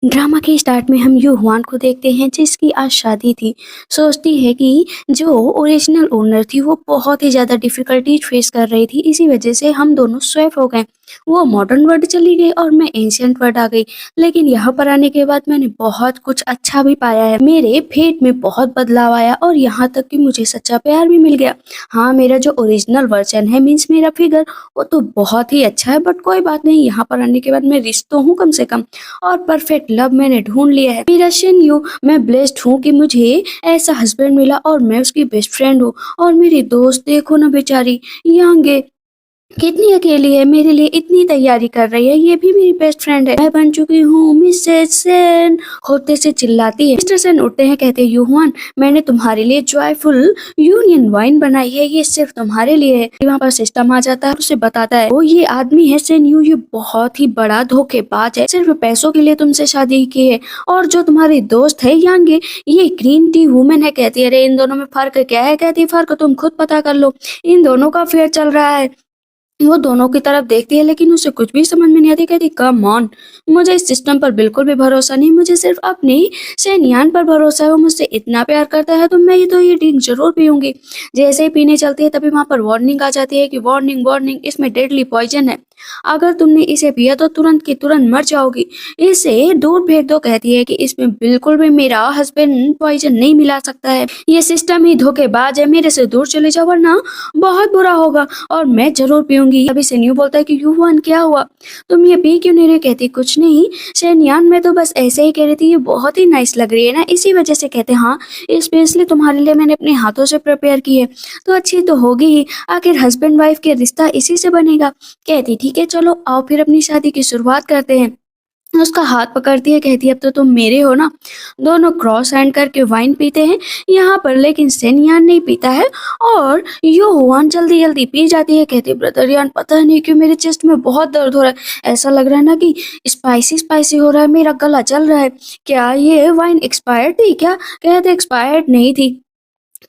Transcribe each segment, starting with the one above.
Drama के start में हम यूहुआन को देखते हैं जिसकी आज शादी थी। सोचती है कि जो ओरिजिनल ओनर थी वो बहुत ही ज़्यादा डिफ़िकल्टीज फेस कर रही थी, इसी वजह से हम दोनों स्वैप हो गए। वो मॉडर्न वर्ल्ड चली गई और मैं एंशिएंट वर्ल्ड आ गई। लेकिन यहाँ पर आने के बाद मैंने बहुत कुछ अच्छा भी पाया है। मेरे फेट में बहुत बदलाव आया और यहाँ तक कि मुझे सच्चा प्यार भी मिल गया। हाँ, मेरा जो ओरिजिनल वर्जन है मीन्स मेरा फिगर वो तो बहुत ही अच्छा है, बट कोई बात नहीं, यहाँ पर आने के बाद मैं रिच तो हूँ कम से कम, और परफेक्ट लव मैंने ढूंढ लिया है। मेरा शिन्यू, मैं ब्लेस्ड हूँ कि मुझे ऐसा हस्बैंड मिला और मैं उसकी बेस्ट फ्रेंड हूँ। और मेरी दोस्त देखो ना बेचारी, यांगे कितनी अकेली है, मेरे लिए इतनी तैयारी कर रही है, ये भी मेरी बेस्ट फ्रेंड है। मैं बन चुकी हूँ मिसेज सेन, होते से चिल्लाती है। मिस्टर सेन उठते हैं, कहते हैं यूहुआन, मैंने तुम्हारे लिए जॉयफुल यूनियन वाइन बनाई है, ये सिर्फ तुम्हारे लिए है। वहाँ पर सिस्टम आ जाता है, उसे बताता है वो ये आदमी है सेन यू, ये बहुत ही बड़ा धोखेबाज है, सिर्फ पैसों के लिए तुमसे शादी की है। और जो तुम्हारी दोस्त है यांगे, ये ग्रीन टी वुमेन है। कहती है अरे इन दोनों में फर्क क्या है? कहती फर्क तुम खुद पता कर लो, इन दोनों का अफेयर चल रहा है। वो दोनों की तरफ देखती है लेकिन उसे कुछ भी समझ में नहीं आती। कहती कम ऑन, मुझे इस सिस्टम पर बिल्कुल भी भरोसा नहीं, मुझे सिर्फ अपनी शेनयान पर भरोसा है। वो मुझसे इतना प्यार करता है तो मैं ये ड्रिंक जरूर पीऊंगी। जैसे ही पीने चलती है तभी वहां पर वार्निंग आ जाती है कि वार्निंग वार्निंग, इसमें डेडली पॉइजन है, अगर तुमने इसे पिया तो तुरंत की तुरंत मर जाओगी, इसे दूर फेंक दो। कहती है कि इसमें बिल्कुल भी मेरा हस्बैंड पॉइजन नहीं मिला सकता है, ये सिस्टम ही धोखेबाज है, मेरे से दूर चले जाओ वरना बहुत बुरा होगा और मैं जरूर पीऊंगी। अभी सेन्यू बोलता है कि यूहुआन क्या हुआ, तुम ये पी क्यों नहीं रहे? कहती कुछ नहीं शेनयान, मैं तो बस ऐसे ही कह रही थी, ये बहुत ही नाइस लग रही है ना, इसी वजह से। कहते हाँ, स्पेशली तुम्हारे लिए मैंने अपने हाथों से प्रिपेयर की है, तो अच्छी तो होगी ही, आखिर हस्बैंड वाइफ के रिश्ता इसी से बनेगा। कहती ठीक है चलो आओ फिर अपनी शादी की शुरुआत करते हैं। उसका हाथ पकड़ती है, कहती है अब तो तुम मेरे हो ना। दोनों क्रॉस हैंड करके वाइन पीते हैं यहाँ पर, लेकिन सेनयान नहीं पीता है और यूहुआन जल्दी जल्दी पी जाती है। कहती ब्रदर यान, पता नहीं क्यों मेरे चेस्ट में बहुत दर्द हो रहा है, ऐसा लग रहा है ना कि स्पाइसी स्पाइसी हो रहा है, मेरा गला जल रहा है, क्या ये वाइन एक्सपायर्ड थी क्या? कहते एक्सपायर्ड नहीं थी,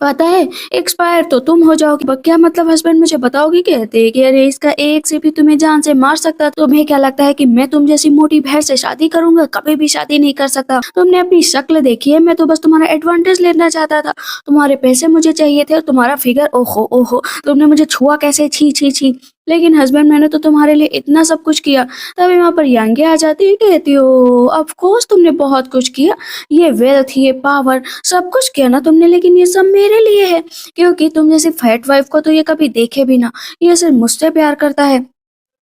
पता है एक्सपायर तो तुम हो जाओगी। क्या मतलब हस्बैंड, मुझे बताओगी? कहते हैं कि अरे इसका एक से भी तुम्हें जान से मार सकता, तुम्हें क्या लगता है कि मैं तुम जैसी मोटी भैंस से शादी करूंगा? कभी भी शादी नहीं कर सकता, तुमने अपनी शक्ल देखी है, मैं तो बस तुम्हारा एडवांटेज लेना चाहता था, तुम्हारे पैसे मुझे चाहिए थे और तुम्हारा फिगर, ओहो ओहो, तुमने मुझे छुआ कैसे, छी छी छी। लेकिन हस्बैंड मैंने तो तुम्हारे लिए इतना सब कुछ किया। तभी वहां पर यांगे आ जाती है, कहती हो ऑफ कोर्स तुमने बहुत कुछ किया, ये वेल्थ, ये पावर, सब कुछ किया ना तुमने, लेकिन ये सब मेरे लिए है, क्योंकि तुम जैसी फैट वाइफ को तो ये कभी देखे भी ना, ये सिर्फ मुझसे प्यार करता है,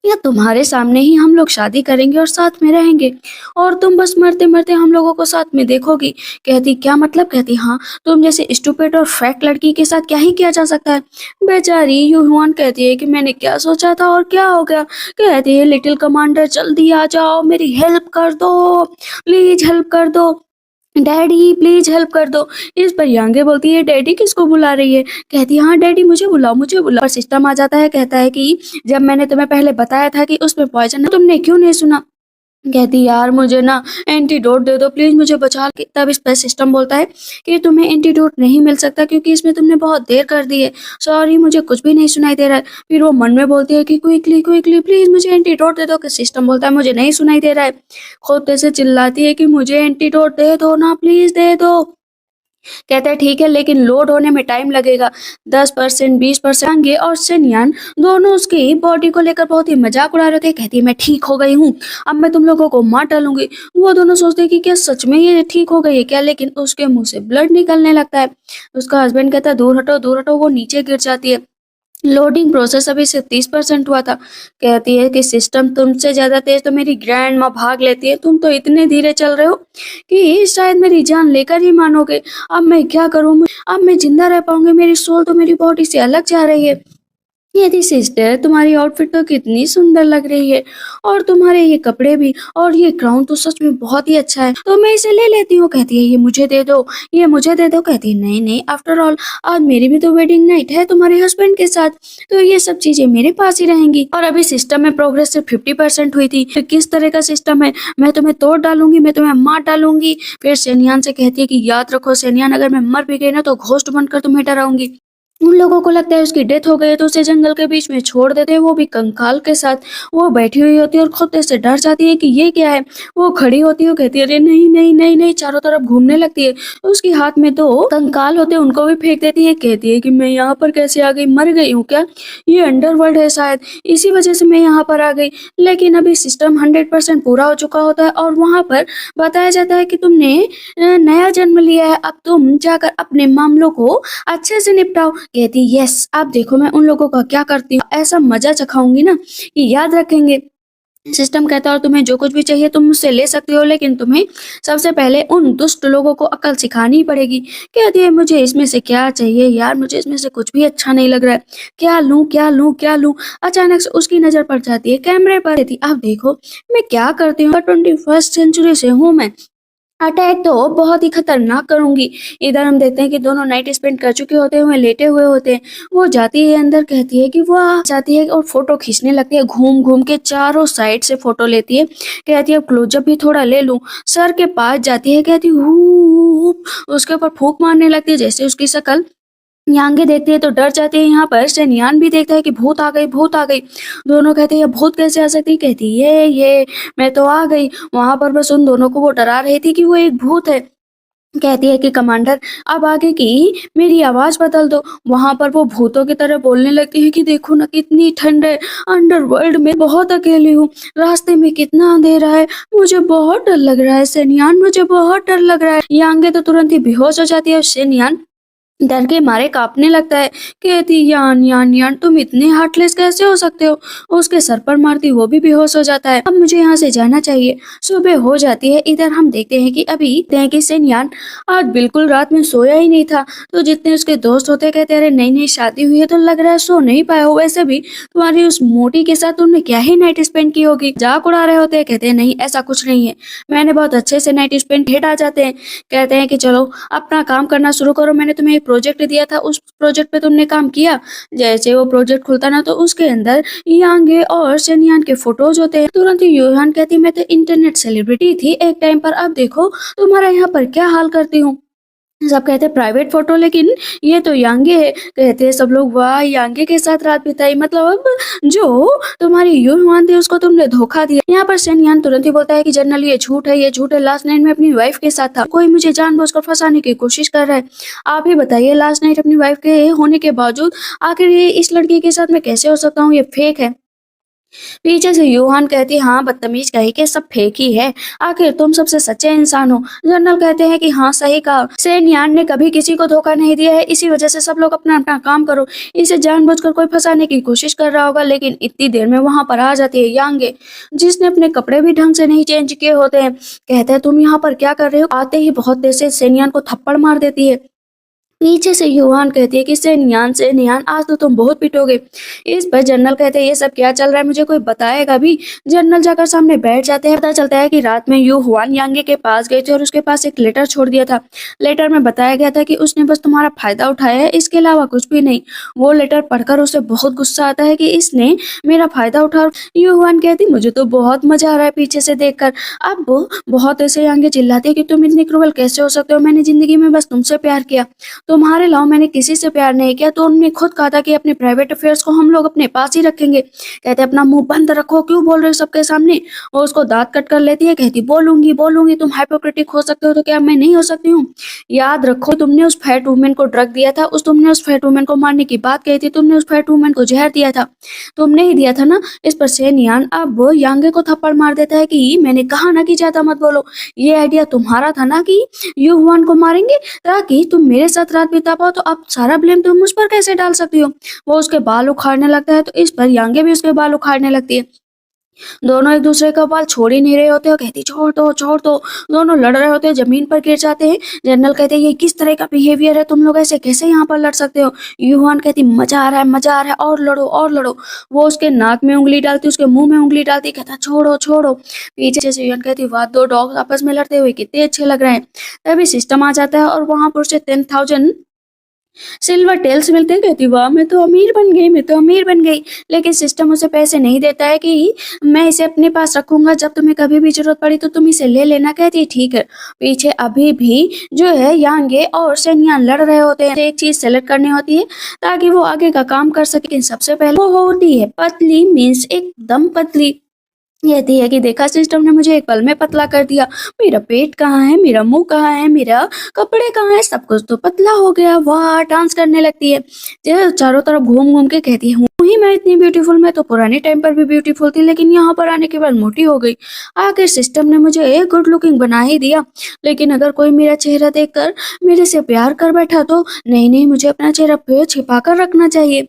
या तुम्हारे सामने ही हम लोग शादी करेंगे और साथ में रहेंगे, और तुम बस मरते मरते हम लोगों को साथ में देखोगी। कहती क्या मतलब? कहती हाँ, तुम जैसे स्टूपिड और फैक लड़की के साथ क्या ही किया जा सकता है। बेचारी यूहुआन कहती है कि मैंने क्या सोचा था और क्या हो गया। कहती है लिटिल कमांडर जल्दी आ जाओ, मेरी हेल्प कर दो, प्लीज हेल्प कर दो, डैडी प्लीज हेल्प कर दो। इस पर यांगे बोलती है डैडी किसको बुला रही है? कहती है हाँ डैडी मुझे बुलाओ, मुझे बुलाओ। पर सिस्टम आ जाता है, कहता है कि जब मैंने तुम्हें पहले बताया था कि उसमें पॉइजन है, तुमने क्यों नहीं सुना? कहती यार मुझे ना एंटीडोट दे दो प्लीज, मुझे बचा के। तब इस पर सिस्टम बोलता है कि तुम्हें एंटीडोट नहीं मिल सकता क्योंकि इसमें तुमने बहुत देर कर दी है, सॉरी मुझे कुछ भी नहीं सुनाई दे रहा है। फिर वो मन में बोलती है कि क्विकली क्विकली प्लीज मुझे एंटीडोट दे दो। कि सिस्टम बोलता है मुझे नहीं सुनाई दे रहा है। खोते से चिल्लाती है कि मुझे एंटीडोट दे दो ना, प्लीज दे दो। कहता है ठीक है लेकिन लोड होने में टाइम लगेगा, 10% 20% और सेन्यान दोनों उसकी बॉडी को लेकर बहुत ही मजाक उड़ा रहे थे। कहती है मैं ठीक हो गई हूँ, अब मैं तुम लोगों को मार डालूंगी। वो दोनों सोचते हैं कि क्या सच में ये ठीक हो गई है क्या, लेकिन उसके मुंह से ब्लड निकलने लगता है। उसका हस्बैंड कहता है दूर हटो, वो नीचे गिर जाती है। लोडिंग प्रोसेस अभी से 30% हुआ था। कहती है कि सिस्टम तुमसे ज्यादा तेज तो मेरी ग्रैंड माँ भाग लेती है, तुम तो इतने धीरे चल रहे हो कि शायद मेरी जान लेकर ही मानोगे। अब मैं क्या करूं, अब मैं जिंदा रह पाऊंगी? मेरी सोल तो मेरी बॉडी से अलग जा रही है। यदि सिस्टर तुम्हारी आउटफिट तो कितनी सुंदर लग रही है, और तुम्हारे ये कपड़े भी, और ये क्राउन तो सच में बहुत ही अच्छा है, तो मैं इसे ले लेती हूँ। कहती है ये मुझे दे दो, ये मुझे दे दो। कहती है नहीं नहीं, आफ्टर ऑल आज मेरी भी तो वेडिंग नाइट है तुम्हारे हस्बैंड के साथ, तो ये सब चीजें मेरे पास ही रहेंगी। और अभी सिस्टम में प्रोग्रेस सिर्फ 50% हुई थी, तो किस तरह का सिस्टम है, मैं तुम्हें तोड़ डालूंगी, मैं तुम्हें मार डालूंगी। फिर सेनियान से कहती है कि याद रखो सेनियान, अगर मैं मर भी गई ना तो घोस्ट बनकर तुम्हें डराऊंगी। उन लोगों को लगता है उसकी डेथ हो गई है तो उसे जंगल के बीच में छोड़ देते हैं, वो भी कंकाल के साथ। वो बैठी हुई होती है और खुद से डर जाती है कि ये क्या है। वो खड़ी होती है, वो कहती है अरे नहीं नहीं नहीं नहीं, चारों तरफ घूमने लगती है। उसके हाथ में 2 कंकाल होते हैं, उनको भी फेंक देती है। कहती है कि मैं यहाँ पर कैसे आ गई, मर गई हूँ क्या? ये अंडरवर्ल्ड है शायद, इसी वजह से मैं यहाँ पर आ गई। लेकिन अभी सिस्टम 100% पूरा हो चुका होता है और वहाँ पर बताया जाता है कि तुमने नया जन्म लिया है, अब तुम जाकर अपने मामलों को अच्छे से निपटाओ। कहती यस, अब देखो मैं उन लोगों का क्या करती हूँ, ऐसा मजा चखाऊंगी ना कि याद रखेंगे। सिस्टम कहता है और तुम्हें जो कुछ भी चाहिए तुम मुझसे ले सकते हो, लेकिन तुम्हें सबसे पहले उन दुष्ट लोगों को अकल सिखानी ही पड़ेगी। कहती है मुझे इसमें से क्या चाहिए यार, मुझे इसमें से कुछ भी अच्छा नहीं लग रहा है, क्या लूं क्या लूं क्या लूं। अचानक से उसकी नजर पड़ जाती है कैमरे पर। कहती अब देखो मैं क्या करती हूँ, 21st सेंचुरी से हूँ मैं, अटैक तो बहुत ही खतरनाक करूँगी। इधर हम देखते हैं कि दोनों नाइट स्पेंड कर चुके होते हैं, लेटे हुए होते हैं। वो जाती है अंदर, कहती है कि वो जाती है और फ़ोटो खींचने लगती है, घूम-घूम के चारों साइड से फ़ोटो लेती है। कहती है अब क्लोज़अप भी थोड़ा ले लूँ। सर के पास जाती है, कहती हूँ, उसके ऊपर फूँक मारने लगती है जैसे उसकी शक्ल यान्गे देखती है तो डर जाती है। यहाँ पर शेनयान भी देखता है कि भूत आ गई, भूत आ गई। दोनों कहते हैं भूत कैसे आ सकती है? कहती ये मैं तो आ गई। वहाँ पर बस उन दोनों को वो डरा रही थी कि वो एक भूत है। कहती है कि कमांडर अब आगे की मेरी आवाज़ बदल दो। वहाँ पर वो भूतों की तरह बोलने लगती है कि देखो ना कितनी ठंड है, अंडरवर्ल्ड में बहुत अकेली हूँ, रास्ते में कितना अंधेरा है, मुझे बहुत डर लग रहा है शेनयान, मुझे बहुत डर लग रहा है। यांगे तो तुरंत ही बेहोश हो जाती है और शेनयान डर के मारे काँपने लगता है। कहती यान यान यान तुम इतने हार्टलेस कैसे हो सकते हो? उसके सर पर मारती, वो भी बेहोश हो जाता है। अब मुझे यहाँ से जाना चाहिए। सुबह हो जाती है। इधर हम देखते हैं कि अभी देखते हैं कि शेनयान आज बिल्कुल रात में सोया ही नहीं था। तो जितने उसके दोस्त होते कहते अरे नई-नई शादी हुई है तो लग रहा है सो नहीं पाए हो। वैसे भी तुम्हारी उस मोटी के साथ तुमने क्या ही नाइट स्पेंड की होगी। मज़ाक उड़ा रहे होते हैं। कहते हैं नहीं ऐसा कुछ नहीं है। मैंने बहुत अच्छे से नाइट स्पेंड हेड आ जाते हैं। कहते हैं कि चलो अपना काम करना शुरू करो, मैंने तुम्हें एक प्रोजेक्ट दिया था, उस प्रोजेक्ट पे तुमने काम किया। जैसे वो प्रोजेक्ट खुलता ना तो उसके अंदर यांगे और शेनयान के फोटोज होते हैं। तुरंत ही यूहान कहती मैं तो इंटरनेट सेलिब्रिटी थी एक टाइम पर, अब देखो तुम्हारा यहाँ पर क्या हाल करती हूँ। सब कहते हैं प्राइवेट फोटो, लेकिन ये तो यांगे है। कहते हैं सब लोग वाह यांगे के साथ रात बिताई, मतलब अब जो तुम्हारी यूहान थी उसको तुमने धोखा दिया। यहाँ पर शेनयान तुरंत ही बोलता है कि जनरल ये झूठ है, ये झूठ है, लास्ट नाइट में अपनी वाइफ के साथ था, कोई मुझे जानबूझकर फंसाने की कोशिश कर रहा है। आप ही बताइए लास्ट नाइट अपनी वाइफ के होने के बावजूद आखिर ये इस लड़की के साथ मैं कैसे हो सकता हूँ, ये फेक है। पीछे से यूहान कहती हाँ बदतमीज कही के सब फेक ही है, आखिर तुम सबसे सच्चे इंसान हो। जनरल कहते हैं कि हाँ सही कहा, शेनयान ने कभी किसी को धोखा नहीं दिया है, इसी वजह से सब लोग अपना अपना काम करो। इसे जानबूझकर कोई फंसाने की कोशिश कर रहा होगा। लेकिन इतनी देर में वहां पर आ जाती है यांगे, जिसने अपने कपड़े भी ढंग से नहीं चेंज किए होते हैं। कहते हैं तुम यहाँ पर क्या कर रहे हो? आते ही बहुत देर से शेनयान को थप्पड़ मार देती है। पीछे से यूहान कहती है कि शेनयान आज तो तुम बहुत पिटोगे। इस पर जनरल कहते हैं ये सब क्या चल रहा है, मुझे कोई बताएगा भी। जनरल जाकर सामने बैठ जाते हैं। पता चलता है कि रात में यूहान यांगे के पास गए थे और उसके पास एक लेटर छोड़ दिया था। लेटर में बताया गया था कि उसने बस तुम्हारा फायदा उठाया है, इसके अलावा कुछ भी नहीं। वो लेटर पढ़कर उसे बहुत गुस्सा आता है कि इसने मेरा फायदा उठा। यूहान कहती मुझे तो बहुत मजा आ रहा है पीछे से देखकर। अब वो बहुत ऐसे यांगे चिल्लाते हैं कि तुम इतनी क्रूअल कैसे हो सकते हो, मैंने जिंदगी में बस तुमसे प्यार किया, तुम्हारे अलावा मैंने किसी से प्यार नहीं किया। तो उन्होंने खुद कहा था कि अपने प्राइवेट अफेयर्स को हम लोग अपने पास ही रखेंगे। कहते अपना मुंह बंद रखो, क्यों बोल रहे हो सबके सामने। वो उसको दांत कट कर लेती है। कहती बोलूंगी बोलूंगी, तुम हाइपोक्रेटिक हो सकते हो तो क्या मैं नहीं हो सकती हूँ? याद रखो तुमने उस फैट वुमेन को ड्रग दिया था, तुमने उस फैट वुमेन को मारने की बात कही थी, तुमने उस फैट वुमेन को जहर दिया था, तुमने ही दिया था ना। इस पर शेनयान अब यांगे को थप्पड़ मार देता है कि मैंने कहा ना कि ज्यादा मत बोलो, ये आइडिया तुम्हारा था ना कि यूहान को मारेंगे ताकि तुम मेरे साथ रात बिता पाओ, तो अब सारा ब्लेम तुम मुझ पर कैसे डाल सकती हो। वो उसके बाल उखाड़ने लगता है तो इस पर यांगे भी उसके बाल उखाड़ने लगती है। दोनों एक दूसरे का बाल छोड़ ही नहीं रहे होते, और कहती छोड़ दो छोड़ दो। दोनों लड़ रहे होते हैं, जमीन पर गिर जाते हैं। जनरल कहते हैं ये किस तरह का बिहेवियर है, तुम लोग ऐसे कैसे यहाँ पर लड़ सकते हो। यूहान कहती मजा आ रहा है मजा आ रहा है, और लड़ो और लड़ो। वो उसके नाक में उंगली डालती, उसके मुंह में उंगली डालती, कहता छोड़ो छोड़ो। पीछे से यूहान कहती वाह दो डॉग आपस में लड़ते हुए कितने अच्छे लग रहे हैं। तभी सिस्टम आ जाता है और वहां पर उसे 10,000 सिल्वर टेल्स मिलते हैं, कहती वाह मैं तो अमीर बन गई, मैं तो अमीर बन गई। लेकिन सिस्टम उसे पैसे नहीं देता है कि मैं इसे अपने पास रखूंगा, जब तुम्हें कभी भी जरूरत पड़ी तो तुम इसे ले लेना। कहती है ठीक है। पीछे अभी भी जो है यांगे और सेनियान लड़ रहे होते हैं, एक चीज सेलेक्ट करनी होती है ताकि वो आगे का काम कर सके। लेकिन सबसे पहले वो होती है पतली, मीन्स एकदम पतली। कहती है कि देखा सिस्टम ने मुझे एक पल में पतला कर दिया, मेरा पेट कहाँ है, मेरा मुंह कहाँ है, मेरा कपड़े कहाँ है, सब कुछ तो पतला हो गया। वाह, डांस करने लगती है, जो चारों तरफ घूम घूम के कहती है हूँ ही मैं इतनी ब्यूटीफुल, मैं तो पुराने टाइम पर भी ब्यूटीफुल थी लेकिन यहाँ पर आने के बाद मोटी हो गई। आखिर सिस्टम ने मुझे एक गुड लुकिंग बना ही दिया। लेकिन अगर कोई मेरा चेहरा देखकर मेरे से प्यार कर बैठा तो नहीं नहीं, मुझे अपना चेहरा पे छिपा कर रखना चाहिए।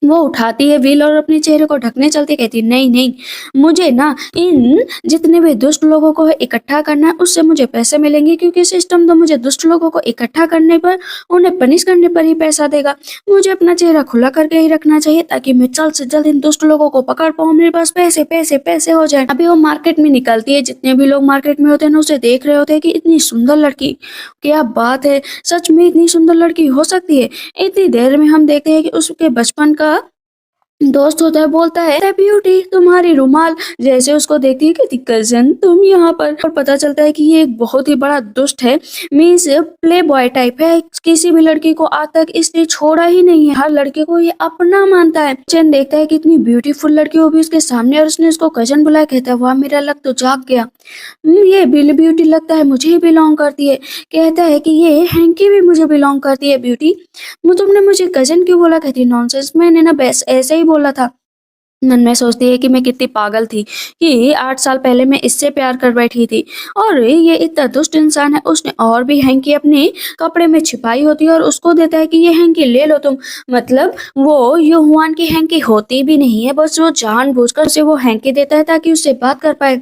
वो उठाती है व्हील और अपने चेहरे को ढकने चलती, कहती है नहीं नहीं, मुझे ना इन जितने भी दुष्ट लोगों को इकट्ठा करना है, उससे मुझे पैसे मिलेंगे, क्योंकि सिस्टम तो मुझे दुष्ट लोगों को इकट्ठा करने पर, उन्हें पनिश करने पर ही पैसा देगा। मुझे अपना चेहरा खुला करके ही रखना चाहिए ताकि मैं जल्द से जल्द इन दुष्ट लोगों को पकड़ पाऊँ, मेरे पास पैसे पैसे पैसे हो जाए। अभी वो मार्केट में निकलती है, जितने भी लोग मार्केट में होते हैं ना उसे देख रहे होते हैं कि इतनी सुंदर लड़की, क्या बात है, सच में इतनी सुंदर लड़की हो सकती है। इतनी देर में हम देखते हैं कि उसके बचपन का दोस्त होता है, बोलता है ब्यूटी तुम्हारी रुमाल। जैसे उसको देखती है कि कजन तुम यहाँ पर, और पता चलता है कि ये एक बहुत ही बड़ा दुष्ट है, मीन्स प्ले बॉय टाइप है। किसी भी लड़की को आज तक इसने छोड़ा ही नहीं है, हर लड़के को ये अपना मानता है। चैन देखता है कि इतनी ब्यूटीफुल लड़की हो भी उसके सामने और उसने उसको कजन बुलाया। कहता है वाह, मेरा लक तो जाग गया। ये बिल ब्यूटी लगता है मुझे ही बिलोंग करती है। कहता है कि ये हैंकी भी मुझे बिलोंग करती है ब्यूटी, तुमने मुझे कजन क्यों बोला। कहती नॉनसेंस, मैंने ना बस ऐसे ही बोला था। मन में सोचती है कि मैं कितनी पागल थी कि 8 साल पहले मैं इससे प्यार कर बैठी थी, और ये इतना दुष्ट इंसान है। उसने और भी हैंकी अपने कपड़े में छिपाई होती है और उसको देता है कि ये हैंकी ले लो तुम। मतलब वो यूहुआन की हैंकी होती भी नहीं है, बस वो जानबूझकर उसे वो हैंकी देता है ताकि उससे बात कर पाए।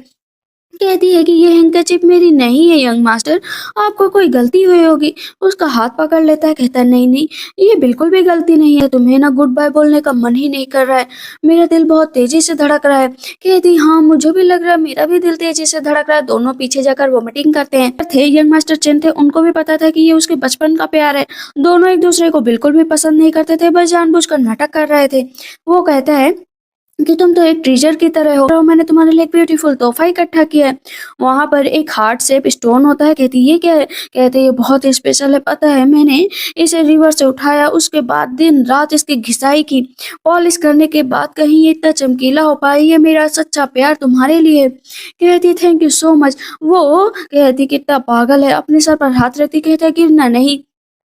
कहती है कि ये हैंकरचिप मेरी नहीं है यंग मास्टर, आपको कोई गलती हुई होगी। उसका हाथ पकड़ लेता है, कहता है नहीं नहीं, ये बिल्कुल भी गलती नहीं है, तुम्हें ना गुड बाय बोलने का मन ही नहीं कर रहा है, मेरा दिल बहुत तेजी से धड़क रहा है। कहती हाँ मुझे भी लग रहा है, मेरा भी दिल तेजी से धड़क रहा है। दोनों पीछे जाकर वोमिटिंग करते हैं। थे यंग मास्टर चेन थे, उनको भी पता था कि ये उसके बचपन का प्यार है। दोनों एक दूसरे को बिल्कुल भी पसंद नहीं करते थे, बस जानबूझकर नाटक कर रहे थे। वो कहता है कि तुम तो एक ट्रेजर की तरह हो और मैंने तुम्हारे लिए एक ब्यूटीफुल तोहफा इकट्ठा किया है। वहां पर एक हार्ट शेप स्टोन होता है। कहती ये क्या है। कहते ये बहुत स्पेशल है, पता है मैंने इसे रिवर से उठाया, उसके बाद दिन रात इसकी घिसाई की, पॉलिश करने के बाद कहीं ये इतना चमकीला हो पाया। ये मेरा सच्चा प्यार तुम्हारे लिए है। कहती थैंक यू सो मच। वो कहती कितना पागल है, अपने सर पर हाथ रखती, कहता है गिरना नहीं,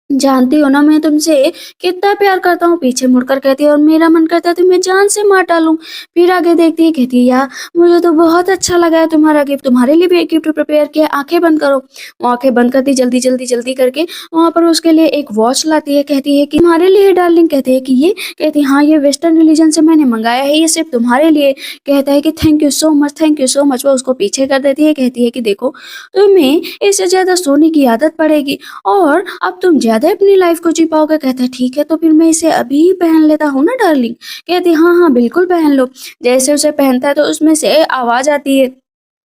जानती हो ना मैं तुमसे कितना प्यार करता हूँ। पीछे मुड़कर कहती है और मेरा मन करता है तुम्हें जान से मार डालूं। फिर आगे देखती है, कहती है यार मुझे तो बहुत अच्छा लगा है तुम्हारा गिफ्ट, तुम्हारे लिए भी एक गिफ्ट प्रिपेयर किया, आंखें बंद करो। वो आंखें बंद करती जल्दी जल्दी जल्दी करके वहां पर उसके लिए एक वॉच लाती है। कहती है कि तुम्हारे लिए डार्लिंग। कहते हैं कि ये, कहती हाँ ये वेस्टर्न रिलीजन से मैंने मंगाया है, ये सिर्फ तुम्हारे लिए। कहता है कि thank you so much, thank you so much. वो उसको पीछे कर देती है, कहती है कि देखो तुम्हें इससे ज्यादा सोने की आदत पड़ेगी और अब तुम ज्यादा अपनी लाइफ को जी पाओगे। कहता है ठीक है, तो फिर मैं इसे अभी ही पहन लेता हूँ ना डार्लिंग। कहती हाँ हाँ बिल्कुल पहन लो। जैसे उसे पहनता है तो उसमें से आवाज आती है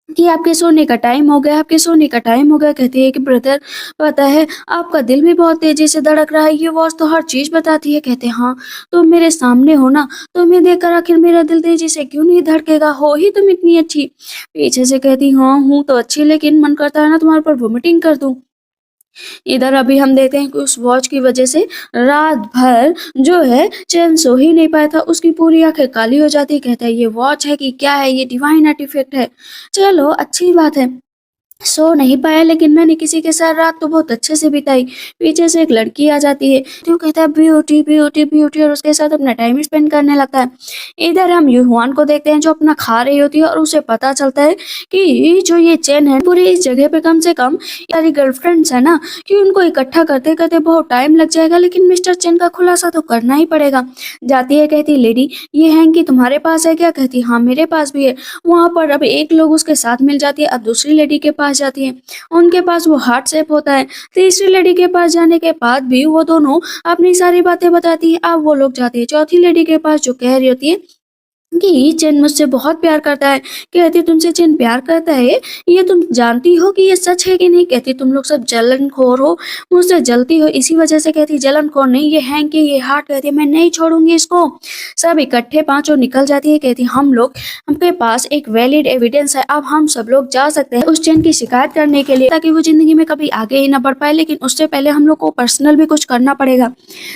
कि आपके सोने का टाइम हो गया, आपके सोने का टाइम हो गया। कहती है कि ब्रदर पता है आपका दिल भी बहुत तेजी से धड़क रहा है, ये वॉच तो हर चीज बताती है। कहते हाँ तुम मेरे सामने हो ना, तुम्हें देखकर आखिर मेरा दिल तेजी से क्यों नहीं धड़केगा, हो ही तुम इतनी अच्छी। पीछे से कहती हाँ हूँ तो अच्छी, लेकिन मन करता है ना तुम्हारे पर वोमिटिंग कर दूं। इधर अभी हम देखते हैं कि उस वॉच की वजह से रात भर जो है चैन सो ही नहीं पाया था, उसकी पूरी आंखें काली हो जाती। कहता है ये वॉच है कि क्या है, ये डिवाइन आर्टिफैक्ट है। चलो अच्छी बात है, सो नहीं पाया लेकिन मैंने किसी के साथ रात तो बहुत अच्छे से बिताई। पीछे से एक लड़की आ जाती है, तो कहता है ब्यूटी ब्यूटी ब्यूटी, और उसके साथ अपना टाइम स्पेंड करने लगता है। इधर हम यूहुआन को देखते हैं जो अपना खा रही होती है और उसे पता चलता है कि जो ये चैन है पूरी इस जगह पे कम से कम सारी गर्लफ्रेंड्स है ना, कि उनको इकट्ठा करते करते बहुत टाइम लग जाएगा, लेकिन मिस्टर चैन का खुलासा तो करना ही पड़ेगा। जाती है, कहती लेडी ये हैंकी तुम्हारे पास है क्या। कहती हाँ मेरे पास भी है। वहां पर अब एक लोग उसके साथ मिल जाती है, अब दूसरी लेडी के पास जाती है, उनके पास वो हार्ट शेप होता है। तीसरी लेडी के पास जाने के बाद भी वो दोनों अपनी सारी बातें बताती है। अब वो लोग जाते हैं चौथी लेडी के पास जो कह रही होती है कि चैन मुझसे बहुत प्यार करता है। कहती तुमसे चैन प्यार करता है, ये तुम जानती हो कि ये सच है कि नहीं? कहती तुम लोग सब जलनखोर हो, मुझसे जलती हो इसी वजह से। कहती जलनखोर नहीं, ये हैंकी, ये हार्ट। कहती मैं नहीं छोड़ूंगी इसको। सब इकट्ठे पांचों निकल जाती है। कहती हम लोग, हमके पास एक वैलिड एविडेंस है, अब हम सब लोग जा सकते हैं उस चैन की शिकायत करने के लिए, ताकि वो जिंदगी में कभी आगे ही ना बढ़ पाए। लेकिन उससे पहले हम लोग को पर्सनल भी कुछ करना पड़ेगा,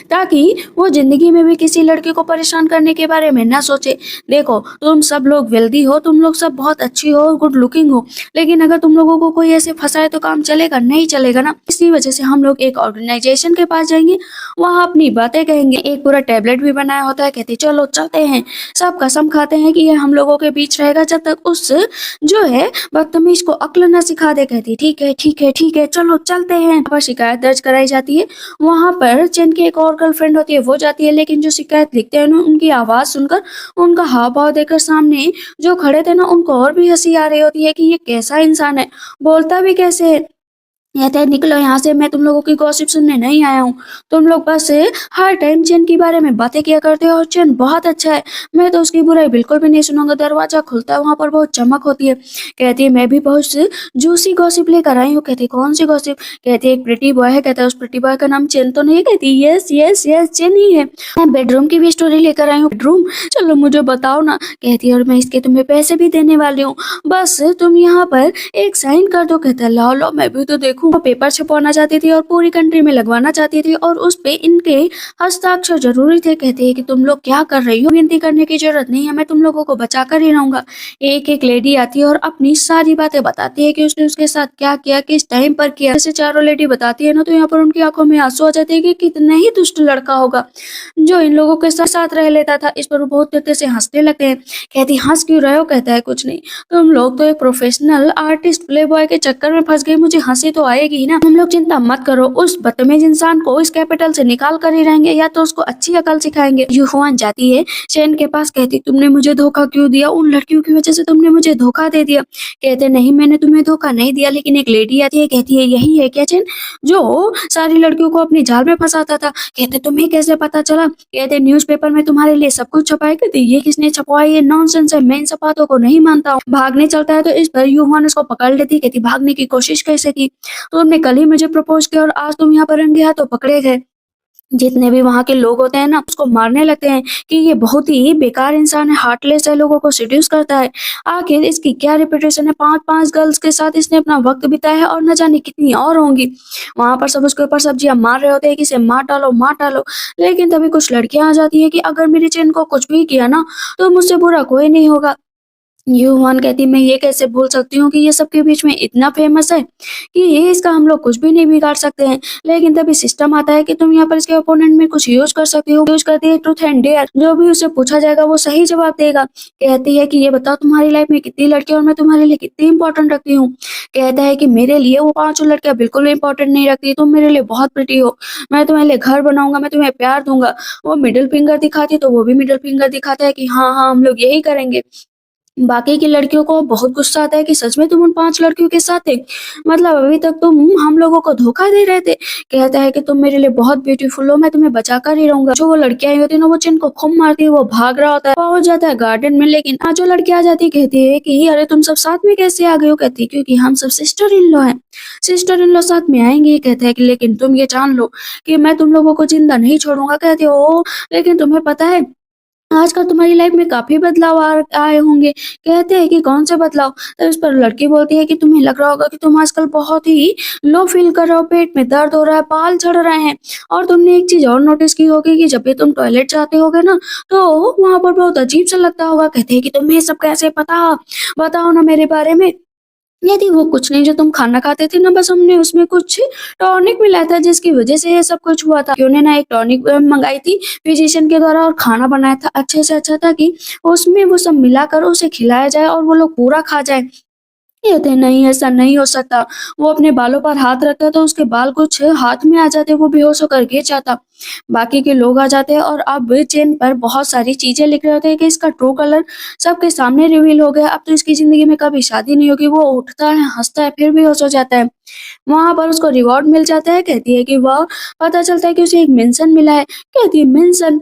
ताकि वो जिंदगी में भी किसी लड़के को परेशान करने के बारे में ना सोचे। देखो तुम सब लोग वेल्दी हो, तुम लोग सब बहुत अच्छी हो, गुड लुकिंग हो, लेकिन अगर तुम लोगों को कोई ऐसे फंसाए तो काम चलेगा नहीं? चलेगा ना। इसी वजह से हम लोग एक ऑर्गेनाइजेशन के पास जाएंगे, वहां अपनी बातें कहेंगे। एक पूरा टैबलेट भी बनाया होता है। कहती चलो चलते हैं, सब कसम खाते हैं कि ये हम लोगों के बीच रहेगा जब तक उस जो है बदतमीज को अक्ल न सिखा दे। कहती ठीक है ठीक है ठीक है, चलो चलते हैं। पर शिकायत दर्ज कराई जाती है। वहां पर चैन की एक और गर्लफ्रेंड होती है, वो जाती है, लेकिन जो शिकायत लिखते हैं ना, उनकी आवाज सुनकर, उनका हाव-भाव देखकर सामने जो खड़े थे ना, उनको और भी हँसी आ रही होती है कि ये कैसा इंसान है, बोलता भी कैसे है। कहते हैं निकलो यहाँ से, मैं तुम लोगों की गॉसिप सुनने नहीं आया हूँ। तुम लोग बस हर टाइम चैन के बारे में बातें किया करते हो, और चैन बहुत अच्छा है, मैं तो उसकी बुराई बिल्कुल भी नहीं सुनूंगा। दरवाजा खुलता है, वहां पर बहुत चमक होती है। कहती है मैं भी बहुत जूसी गॉसिप लेकर आई हूँ। कहती कौन सी गॉसिप? कहती है एक प्रिटी बॉय है। कहता है उस प्रिटी बॉय का नाम चैन तो नहीं है? कहती यस यस यस चैन ही है। मैं बेडरूम की भी स्टोरी लेकर आई हूँ। बेडरूम? चलो मुझे बताओ ना। कहती है और मैं इसके तुम्हें पैसे भी देने वाली हूँ, बस तुम यहाँ पर एक साइन कर दो। कहता है लाओ लाओ मैं भी तो देखूं। वो पेपर छपवाना चाहती थी और पूरी कंट्री में लगवाना चाहती थी, और उस पे इनके हस्ताक्षर जरूरी थे। कहते हैं कि तुम लोग क्या कर रही हो, विनती करने की जरूरत नहीं है, मैं तुम लोगों को बचा कर ही रहूंगा। एक एक लेडी आती है और अपनी सारी बातें बताती है कि उसने उसके साथ क्या किया, किस टाइम पर किया। जैसे चारों लेडी बताती है ना, तो यहाँ पर उनकी आंखों में आंसू आ जाते हैं कि कितना ही दुष्ट लड़का होगा जो इन लोगों के साथ रह लेता था। इस पर वो बहुत तेजी से हंसने लगते हैं। कहती हंस क्यों रहे हो? कहता है कुछ नहीं, तुम लोग तो एक प्रोफेशनल आर्टिस्ट प्ले बॉय के चक्कर में फंस गए, मुझे हंसी तो आएगी ही ना। तुम लोग चिंता मत करो, उस बदतमीज इंसान को इस कैपिटल से निकाल कर ही रहेंगे, या तो उसको अच्छी अकल सिखाएंगे। यूहुआन जाती है चैन के पास। कहती तुमने मुझे धोखा क्यों दिया? उन लड़कियों की वजह से तुमने मुझे धोखा दे दिया। कहते नहीं मैंने तुम्हें धोखा नहीं दिया, लेकिन एक लेडी आती है। कहती है यही है क्या चैन जो सारी लड़कियों को अपने जाल में फंसाता था? कहते तुम्हें कैसे पता चला? कहते न्यूज़पेपर में तुम्हारे लिए सब कुछ छपा है। कहते ये किसने छपवाया? ये नॉनसेंस है, मैं इन सब बातों को नहीं मानता हूँ। भागने चलता है तो इस पर यूहान उसको पकड़ लेती। कहती भागने की कोशिश कैसे की? तुमने कल ही मुझे प्रपोज किया और आज तुम यहाँ पर रंगे हाथों पकड़े गए। जितने भी वहाँ के लोग होते हैं ना, उसको मारने लगते हैं कि ये बहुत ही बेकार इंसान है, हार्टलेस है, लोगों को सेड्यूस करता है। आखिर इसकी क्या रेपुटेशन है? 5-5 गर्ल्स के साथ इसने अपना वक्त बिताया है, और न जाने कितनी और होंगी। वहाँ पर सब उसके ऊपर सब्जियाँ मार रहे होते हैं कि इसे मार डालो मार डालो। लेकिन तभी कुछ लड़कियाँ आ जाती है कि अगर मेरी चैन को कुछ भी किया ना, तो मुझसे बुरा कोई नहीं होगा। यूहान कहती मैं ये कैसे भूल सकती हूँ कि ये सबके बीच में इतना फेमस है कि ये इसका हम लोग कुछ भी नहीं बिगाड़ सकते हैं। लेकिन तभी सिस्टम आता है कि तुम यहाँ पर इसके ओपोनेंट में कुछ यूज कर सकती हो। यूज करती है ट्रूथ एंड डेयर, जो भी उसे पूछा जाएगा वो सही जवाब देगा। कहती है कि ये बताओ तुम्हारी लाइफ में कितनी लड़कियां और मैं तुम्हारे लिए कितनी इंपॉर्टेंट रखती हूँ। कहता है कि मेरे लिए वो 5 लड़कियां बिल्कुल इंपॉर्टेंट नहीं रखती, तुम मेरे लिए बहुत प्रिटी हो, मैं तुम्हारे लिए घर बनाऊंगा, मैं तुम्हें प्यार दूंगा। वो मिडिल फिंगर दिखाती तो वो भी मिडिल फिंगर दिखाता है कि हाँ हाँ हम लोग यही करेंगे। बाकी की लड़कियों को बहुत गुस्सा आता है कि सच में तुम उन 5 लड़कियों के साथ थे? मतलब अभी तक तुम हम लोगों को धोखा दे रहे थे। कहता है कि तुम मेरे लिए बहुत ब्यूटीफुल हो, मैं तुम्हें बचा कर ही रहूंगा। जो वो लड़कियां आई होती है ना, वो चिन को खूब मारती है, वो भाग रहा होता है, पहुंच जाता है गार्डन में। लेकिन आज जो लड़की आ जाती है, कहती है कि अरे तुम सब साथ में कैसे आ गए हो? कहती है क्योंकि हम सब सिस्टर इन लॉ हैं, सिस्टर इन लॉ साथ में आएंगे। कहता है कि लेकिन तुम ये जान लो कि मैं तुम लोगों को जिंदा नहीं छोड़ूंगा। कहती है ओ, लेकिन तुम्हें पता है आजकल तुम्हारी लाइफ में काफ़ी बदलाव आए होंगे। कहते हैं कि कौन से बदलाव? तो इस पर लड़की बोलती है कि तुम्हें लग रहा होगा कि तुम आजकल बहुत ही लो फ़ील कर रहे हो, पेट में दर्द हो रहा है, बाल झड़ रहे हैं, और तुमने एक चीज़ और नोटिस की होगी कि जब भी तुम टॉयलेट जाते होगे ना, तो वहाँ पर बहुत अजीब-सा लगता होगा। कहते हैं कि तुम्हें सब कैसे पता? बताओ ना मेरे बारे में। यदि वो कुछ नहीं, जो तुम खाना खाते थे ना, बस हमने उसमें कुछ टॉनिक मिलाया था जिसकी वजह से ये सब कुछ हुआ था। उन्होंने ना एक टॉनिक मंगाई थी फिजिशियन के द्वारा, और खाना बनाया था अच्छे से अच्छा, ताकि उसमें वो सब मिलाकर उसे खिलाया जाए और वो लोग पूरा खा जाए। कहते नहीं ऐसा नहीं हो सकता। वो अपने बालों पर हाथ रखता तो उसके बाल कुछ हाथ में आ जाते, वो बेहोश होकर गिर जाता। बाकी के लोग आ जाते हैं और अब चेन पर बहुत सारी चीजें लिख रहे होते हैं कि इसका ट्रू कलर सबके सामने रिवील हो गया। अब तो इसकी जिंदगी में कभी शादी नहीं होगी। वो उठता है, हंसता है, फिर बेहोश हो जाता है। वहां पर उसको रिवॉर्ड मिल जाता है। कहती है कि वह पता चलता है कि उसे एक मेंशन मिला है। कहती है मेंशन?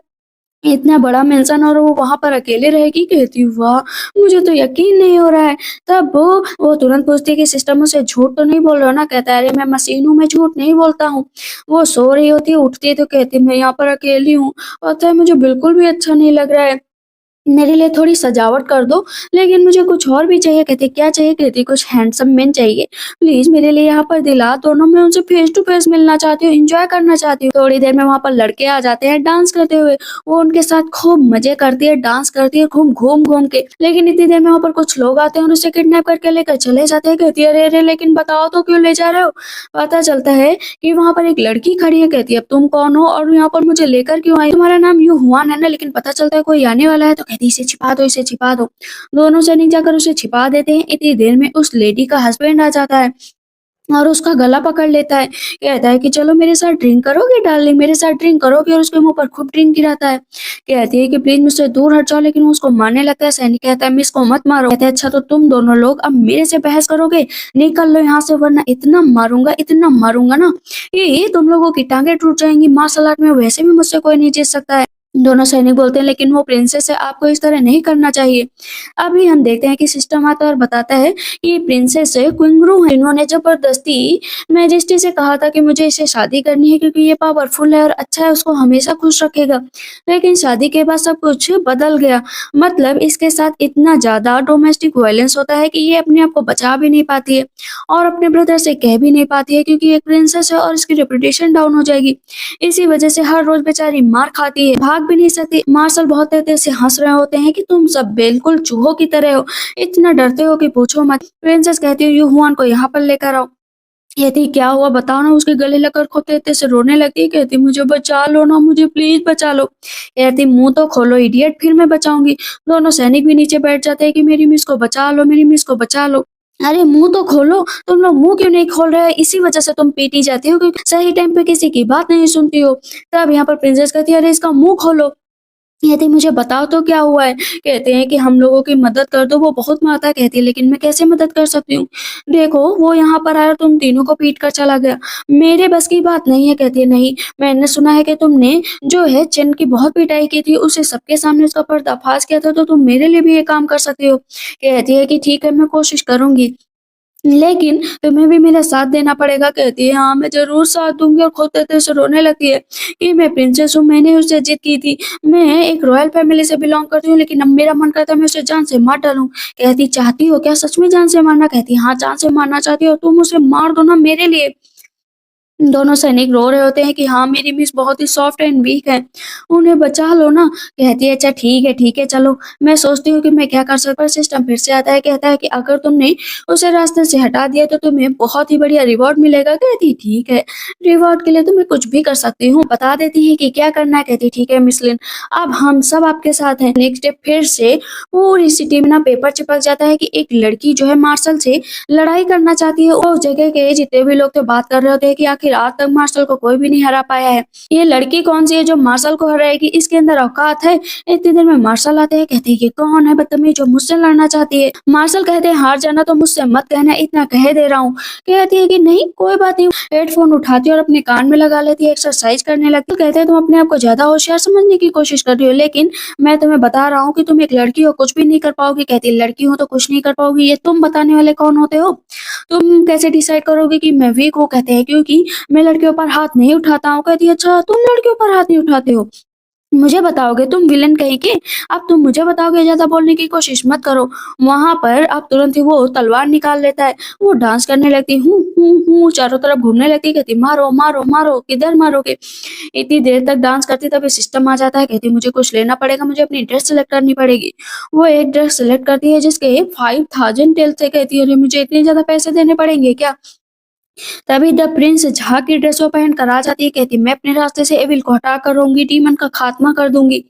इतना बड़ा मेंशन और वो वहाँ पर अकेले रहेगी। कहती हूँ वाह! मुझे तो यकीन नहीं हो रहा है। तब वो तुरंत पूछती है कि सिस्टर मुझसे झूठ तो नहीं बोल रहे हो ना? कहता है अरे मैं मशीन हूँ, मैं झूठ नहीं बोलता हूँ। वो सो रही होती है, उठती है तो कहती है मैं यहाँ पर अकेली हूँ। पता है मुझे बिल्कुल भी अच्छा नहीं लग रहा है। मेरे लिए थोड़ी सजावट कर दो, लेकिन मुझे कुछ और भी चाहिए। कहती क्या चाहिए? कहती कुछ हैंडसम मेन चाहिए। प्लीज़ मेरे लिए यहाँ पर दिला दो ना, मैं उनसे फेस टू फेस मिलना चाहती हूँ, एन्जॉय करना चाहती हूँ। थोड़ी देर में वहाँ पर लड़के आ जाते हैं डांस करते हुए। वो उनके साथ खूब मज़े करती है, डांस करती है खूब घूम-घूम के। लेकिन इतनी देर में वहाँ पर कुछ लोग आते हैं और उसे किडनैप करके लेकर चले जाते हैं। कहती है अरे, अरे! लेकिन बताओ तो क्यों ले जा रहे हो? पता चलता है कि वहाँ पर एक लड़की खड़ी है। कहती है अब तुम कौन हो और यहाँ पर मुझे लेकर क्यों आई? तुम्हारा नाम यूहुआन है ना? लेकिन पता चलता है कोई आने वाला है तो कहती इसे छिपा दो, इसे छिपा दो। दोनों सैनिक जाकर उसे छिपा देते हैं। इतनी देर में उस लेडी का हस्बैंड आ जाता है और उसका गला पकड़ लेता है। कहता है कि चलो मेरे साथ ड्रिंक करोगे डार्लिंग, मेरे साथ ड्रिंक करोगे? और उसके मुँह पर खूब ड्रिंक गिराता है। कहती है कि प्लीज़ मुझसे दूर हट जाओ, लेकिन वो उसको मारने लगता है। सैनिक कहता है, मिस को मत मारो। कहता है अच्छा तो तुम दोनों लोग अब मेरे से बहस करोगे? निकल लो यहाँ से वरना इतना मारूँगा ना कि तुम लोगों की टाँगें टूट जाएँगी। मार्शल आर्ट में वैसे भी मुझसे कोई नहीं जीत सकता है। दोनों सैनिक बोलते हैं लेकिन वो प्रिंसेस है, आपको इस तरह नहीं करना चाहिए। अभी हम देखते हैं कि सिस्टम आता है और बताता है कि ये प्रिंसेस क्विंगरू है, इन्होंने ज़बरदस्ती मैजेस्टी से कहा था कि मुझे इससे शादी करनी है क्योंकि ये पावरफुल है और अच्छा है, उसको हमेशा खुश रखेगा। लेकिन शादी के बाद सब कुछ बदल गया। मतलब इसके साथ इतना ज़्यादा डोमेस्टिक वायलेंस होता है कि ये अपने आप को बचा भी नहीं पाती है और अपने ब्रदर से कह भी नहीं पाती है क्योंकि एक प्रिंसेस है और इसकी रेपुटेशन डाउन हो जाएगी। इसी वजह से हर रोज़ बेचारी मार खाती है, भाग भी नहीं सकती। मार्शल बहुत तेज़ से हँस रहे होते हैं कि तुम सब बिल्कुल चूहों की तरह हो, इतना डरते हो कि पूछो मत। प्रिंसेस कहती है यूहुआन को यहाँ पर लेकर आओ। कहती क्या हुआ बताओ ना? उसके गले लगकर खूब तेज़ से रोने लगती है। कहती मुझे बचा लो ना, मुझे प्लीज़ बचा लो। कहती मुँह तो खोलो इडियट, फिर मैं बचाऊँगी। दोनों सैनिक भी नीचे बैठ जाते हैं कि मेरी मिस को बचा लो, मेरी मिस को बचा लो। अरे मुँह तो खोलो, तुम लोग मुँह क्यों नहीं खोल रहे? इसी वजह से तुम पीटी जाती हो क्योंकि सही टाइम पे किसी की बात नहीं सुनती हो। तब यहाँ पर प्रिंसेस कहती है अरे इसका मुँह खोलो। कहती मुझे बताओ तो क्या हुआ है? कहते हैं कि हम लोगों की मदद कर दो, वो बहुत मारता है। कहती है लेकिन मैं कैसे मदद कर सकती हूँ? देखो वो यहाँ पर आया और तुम तीनों को पीट कर चला गया। मेरे बस की बात नहीं है। कहती है नहीं, मैंने सुना है कि तुमने जो है चिन की बहुत पिटाई की थी, उसे सबके सामने उसका पर्दाफ़ाश किया था, तो तुम मेरे लिए भी ये काम कर सकती हो। कहती है कि ठीक है मैं कोशिश करूँगी। लेकिन तुम्हें भी मेरा साथ देना पड़ेगा। कहती है हाँ मैं ज़रूर साथ दूँगी और खुद तेज़ से रोने लगती है कि मैं प्रिंसेस हूँ, मैंने उससे ज़िद की थी। मैं एक रॉयल फैमिली से बिलॉन्ग करती हूँ लेकिन अब मेरा मन करता है मैं उसे जान से मार डालूँ। कहती चाहती हो क्या सच में जान से मारना? कहती हाँ जान से मारना चाहती हो, तुम उसे मार दो ना मेरे लिए। दोनों सैनिक रो रहे होते हैं कि हाँ मेरी मिस बहुत ही सॉफ्ट एंड वीक है, उन्हें बचा लो ना। कहती है अच्छा ठीक है चलो, मैं सोचती हूँ कि मैं क्या कर सकता हूँ। सिस्टम फिर से आता है, कहता है कि अगर तुमने उसे रास्ते से हटा दिया तो तुम्हें बहुत ही बढ़िया रिवॉर्ड मिलेगा। कहती ठीक है, रिवॉर्ड के लिए तो मैं कुछ भी कर सकती हूँ। बता देती है कि क्या करना है। कहती ठीक है मिस लिन, अब हम सब आपके साथ हैं। नेक्स्ट डे फिर से पूरी सिटी में ना पेपर चिपक जाता है कि एक लड़की जो है मार्शल से लड़ाई करना चाहती है। उस जगह के जितने भी लोग थे बात कर रहे होते हैं कि आखिर आज तक मार्शल को कोई भी नहीं हरा पाया है। ये लड़की कौन-सी है जो मार्शल को हराएगी? इसके अंदर औकात है? इतनी देर में मार्शल आते हैं, कहते हैं ये कौन है बदतमीज जो मुझसे लड़ना चाहती है? मार्शल कहते हैं हार जाना तो मुझसे मत कहना, इतना कह दे रहा हूँ। कहती है कि नहीं कोई बात नहीं। हेडफ़ोन उठाती है और अपने कान में लगा लेती है, एक्सरसाइज करने लगती है। कहते हैं तुम अपने आप को ज़्यादा होशियार समझने की कोशिश कर रही हो, लेकिन मैं तुम्हें बता रहा हूँ कि तुम एक लड़की हो, कुछ भी नहीं कर पाओगी। कहती है लड़की हूँ तो कुछ नहीं कर पाओगी, ये तुम बताने वाले कौन होते हो? तुम कैसे डिसाइड करोगे कि मैं वीक हूँ? कहते हैं क्योंकि मैं लड़कियों पर हाथ नहीं उठाता हूँ। कहती है अच्छा तुम लड़कियों पर हाथ नहीं उठाते हो? मुझे बताओगे तुम विलेन कहीं के? अब तुम मुझे बताओगे, ज़्यादा बोलने की कोशिश मत करो। वहाँ पर अब तुरंत ही वो तलवार निकाल लेता है। वो डांस करने लगती है, हूँ, चारों तरफ घूमने लगती है, कहती मारो, मारो, मारो, किधर मारोगे? इतनी देर तक डांस करती तभी सिस्टम आ जाता है, कहती मुझे कुछ लेना पड़ेगा, मुझे अपनी ड्रेस सेलेक्ट करनी पड़ेगी। वो एक ड्रेस सेलेक्ट करती है जिसके 5000 टेल्स है। कहती है अरे मुझे इतने ज़्यादा पैसे देने पड़ेंगे क्या? तभी द प्रिंस झाग की ड्रेस वो पहन कर आ जाती है। कहती मैं अपने रास्ते से एविल को हटा कर रहूंगी, डीमन का खात्मा कर दूंगी,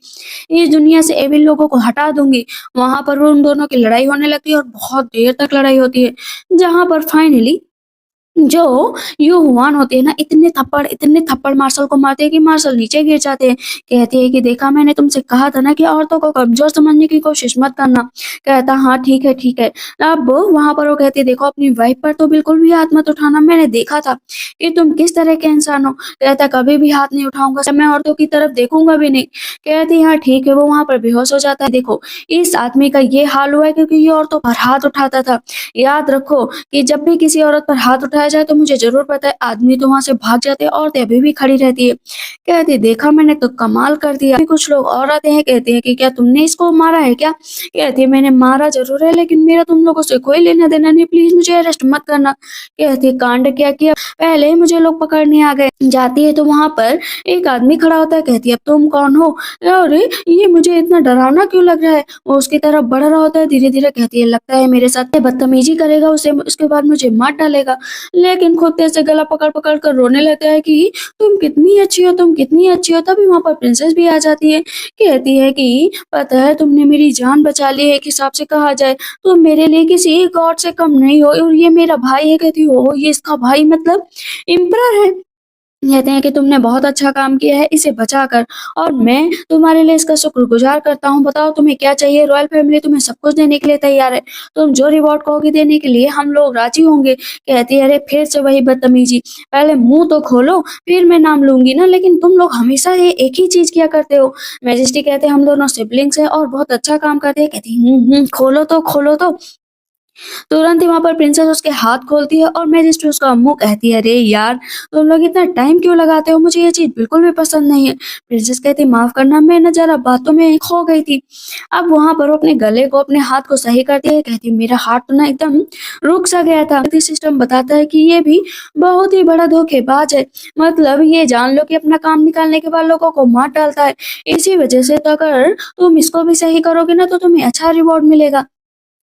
इस दुनिया से एविल लोगों को हटा दूंगी। वहां पर वो उन दोनों की लड़ाई होने लगती है और बहुत देर तक लड़ाई होती है, जहां पर फाइनली जो यू हुआन होते हैं ना, इतने थप्पड़ मार्शल को मारते हैं कि मार्शल नीचे गिर जाते हैं। कहती है कि देखा, मैंने तुमसे कहा था ना कि औरतों को कमज़ोर समझने की कोशिश मत करना। कहता हाँ ठीक है, ठीक है। अब वहाँ पर वो कहती है, देखो अपनी वाइफ़ पर तो बिल्कुल भी हाथ मत उठाना, मैंने देखा था कि तुम किस तरह के इंसान हो। कहता कभी भी हाथ नहीं उठाऊँगा, मैं औरतों की तरफ देखूँगा भी नहीं। कहती हाँ ठीक है, वो वहाँ पर बेहोश हो जाता है। देखो, इस आदमी का ये हाल हुआ है क्योंकि ये औरतों पर हाथ उठाता था। याद रखो कि जब भी किसी औरत पर हाथ उठाया जाए तो मुझे ज़रूर पता है, आदमी तो वहाँ से भाग जाते हैं, औरतें अभी भी खड़ी रहती है। कहती है, देखा मैंने तो कमाल कर दिया। फिर कुछ लोग और आते हैं, कहते हैं कि क्या तुमने इसको मारा है क्या? कहती है मैंने मारा ज़रूर है, लेकिन मेरा तुम लोगों से कोई लेना-देना नहीं, प्लीज़ मुझे अरेस्ट मत करना। कहती है कांड क्या किया? पहले ही मुझे लोग पकड़ने आ गए। जाती है तो वहाँ पर एक आदमी खड़ा होता है, कहती है अब तुम कौन हो? अरे! ये मुझे इतना डरावना क्यों लग रहा है? वो उसकी तरफ बढ़ रहा होता है, धीरे-धीरे कहती है लगता है मेरे साथ बदतमीज़ी करेगा, उसे उसके बाद मुझे मार डालेगा। लेकिन खुद से गला पकड़-पकड़ कर रोने लगता है कि तुम कितनी अच्छी हो, तुम कितनी अच्छी हो। तभी वहाँ पर प्रिंसेस भी आ जाती है, कहती है कि पता है तुमने मेरी जान बचा ली है, एक हिसाब से कहा जाए तो मेरे लिए किसी गॉड से कम नहीं हो, और ये मेरा भाई है। कहती है ओह! ये इसका भाई मतलब एम्परर है। कहते हैं कि तुमने बहुत अच्छा काम किया है इसे बचाकर, और मैं तुम्हारे लिए इसका शुक्रगुज़ार करता हूँ। बताओ तुम्हें क्या चाहिए? रॉयल फैमिली तुम्हें सब कुछ देने के लिए तैयार है। तुम जो रिवॉर्ड कहोगी देने के लिए हम लोग राज़ी होंगे। कहती है अरे फिर से वही बदतमीज़ी, पहले मुँह तो खोलो फिर मैं नाम लूँगी ना, लेकिन तुम लोग हमेशा ये एक ही चीज़ किया करते हो। मैजेस्टी कहते हैं हम दोनों सिबलिंग्स हैं और बहुत अच्छा काम करते हैं। कहती खोलो तो, खोलो तो। तुरंत ही वहाँ पर प्रिंसेस उसके हाथ खोलती है और मैजिस्ट्रेट उसका मुँह, कहती है अरे यार, तुम लोग इतना टाइम क्यों लगाते हो? मुझे ये चीज़ बिल्कुल भी पसंद नहीं है। प्रिंसेस कहती माफ़ करना, मैं ना ज़रा बातों में खो गई थी। अब वहाँ पर वो अपने गले को, अपने हाथ को सही करती है, कहती मेरा हाथ तो ना एकदम रुक सा गया था। सिस्टम बताता है कि ये भी बहुत ही बड़ा धोखेबाज है। मतलब ये जान लो कि अपना काम निकालने के बाद लोगों को मार डालता है। इसी वज़ह से तो अगर तुम इसको भी सही करोगे ना तो तुम्हें अच्छा रिवॉर्ड मिलेगा।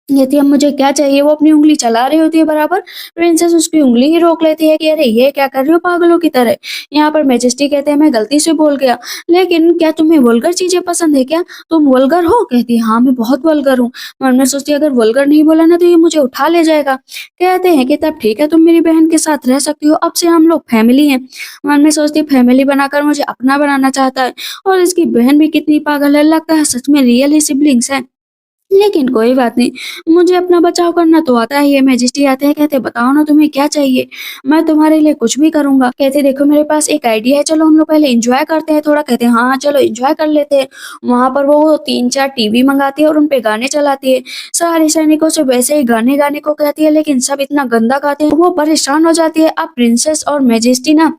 कहती है अब मुझे क्या चाहिए? वो अपनी उँगली चला रही होती है बराबर, प्रिंसेस उसकी उँगली ही रोक लेती है कि अरे ये क्या कर रही हो पागलों की तरह? यहाँ पर मैजेस्टी कहते हैं मैं गलती से बोल गया, लेकिन क्या तुम्हें वल्गर चीज़ें पसंद है क्या? तुम वल्गर हो? कहती है हाँ, मैं बहुत वल्गर हूँ। मन में सोचती है अगर वल्गर नहीं बोला ना तो ये मुझे उठा ले जाएगा। कहते हैं कि तब ठीक है, तुम मेरी बहन के साथ रह सकती हो, अब से हम लोग फैमिली हैं। मन में सोचती है फैमिली बनाकर मुझे अपना बनाना चाहता है, और इसकी बहन भी कितनी पागल है, लगता है सच में रियल ही सिबलिंग्स हैं। लेकिन कोई बात नहीं, मुझे अपना बचाव करना तो आता ही है। मैजेस्टी आते हैं, कहते बताओ ना तुम्हें क्या चाहिए? मैं तुम्हारे लिए कुछ भी करूँगा। कहते देखो मेरे पास एक आइडिया है, चलो हम लोग पहले एन्जॉय करते हैं थोड़ा। कहते हैं हाँ, हाँ चलो एन्जॉय कर लेते हैं। वहाँ पर वो 3-4 टीवी मँगाती है और उन पे गाने चलाती है। सारे सैनिकों से वैसे ही गाने गाने को कहती है, लेकिन सब इतना गंदा गाते हैं, वो परेशान हो जाती है। अब प्रिंसेस और मैजेस्टी ना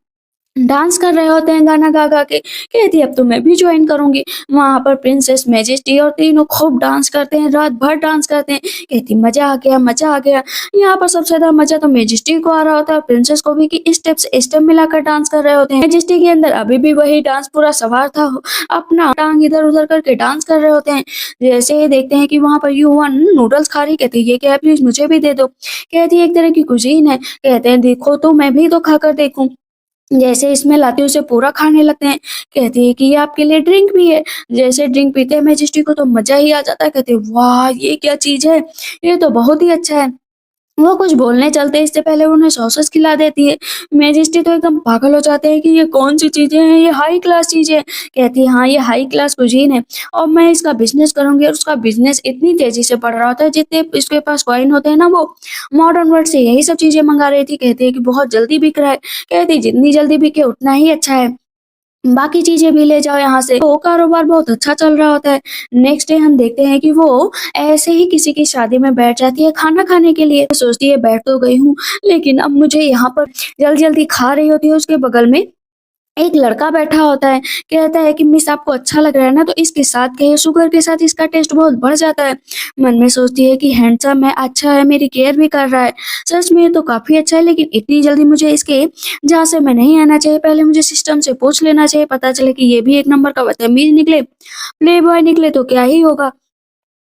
डांस कर रहे होते हैं गाना गा-गा के। कहती है अब तो मैं भी जॉइन करूँगी। वहाँ पर प्रिंसेस, मैजेस्टी और तीनों खूब डांस करते हैं, रात भर डांस करते हैं। कहती मज़ा आ गया, मज़ा आ गया। यहाँ पर सबसे ज़्यादा मज़ा तो मैजेस्टी को आ रहा होता है और प्रिंसेस को भी, कि स्टेप से स्टेप मिलाकर डांस कर रहे होते हैं। मैजेस्टी के अंदर अभी भी वही डांस पूरा सवार था, अपना टाँग इधर-उधर करके डांस कर रहे होते हैं। जैसे ही देखते हैं कि वहाँ पर यूवन नूडल्स खा रही, कहती है ये क्या है, प्लीज़ मुझे भी दे दो। कहती है एक तरह की कुज़ीन है। कहते हैं देखो तो मैं भी तो खाकर देखूँ। जैसे इसमें लाते उसे पूरा खाने लगते हैं। कहती है कि ये आपके लिए ड्रिंक भी है। जैसे ड्रिंक पीते हैं मैजेस्टी को तो मज़ा ही आ जाता है। कहते हैं वाह! ये क्या चीज़ है? ये तो बहुत ही अच्छा है। वो कुछ बोलने चलते हैं इससे पहले उन्हें सॉसेस खिला देती है। मैजेस्टी तो एकदम पागल हो जाते हैं कि ये कौन-सी चीज़ें हैं? ये हाई क्लास चीज़ें हैं। कहती है हाँ, ये हाई क्लास कुज़ीन है और मैं इसका बिज़नेस करूँगी, और उसका बिज़नेस इतनी तेज़ी से बढ़ रहा होता है, जितने इसके पास कॉइन होते हैं ना, वो मॉडर्न वर्ल्ड से यही सब चीज़ें मँगा रही थी। कहती है कि बहुत जल्दी बिक रहा है। कहती है जितनी जल्दी बिके उतना ही अच्छा है। बाकी चीज़ें भी ले जाओ यहाँ से। तो कारोबार बहुत अच्छा चल रहा होता है। नेक्स्ट डे हम देखते हैं कि वो ऐसे ही किसी की शादी में बैठ जाती है खाना खाने के लिए। सोचती है बैठ तो गई हूँ, लेकिन अब मुझे यहाँ पर जल्दी-जल्दी खा रही होती है, उसके बगल में एक लड़का बैठा होता है। कहता है कि मिस आपको अच्छा लग रहा है ना, तो इसके साथ कहिए, शुगर के साथ इसका टेस्ट बहुत बढ़ जाता है। मन में सोचती है कि हैंडसम है, अच्छा है, मेरी केयर भी कर रहा है। सच में ये तो काफ़ी अच्छा है, लेकिन इतनी जल्दी मुझे इसके झांसे में नहीं आना चाहिए। पहले मुझे सिस्टम से पूछ लेना चाहिए, पता चले कि ये भी एक नंबर का बदतमीज़ निकले, प्लेबॉय निकले तो क्या ही होगा।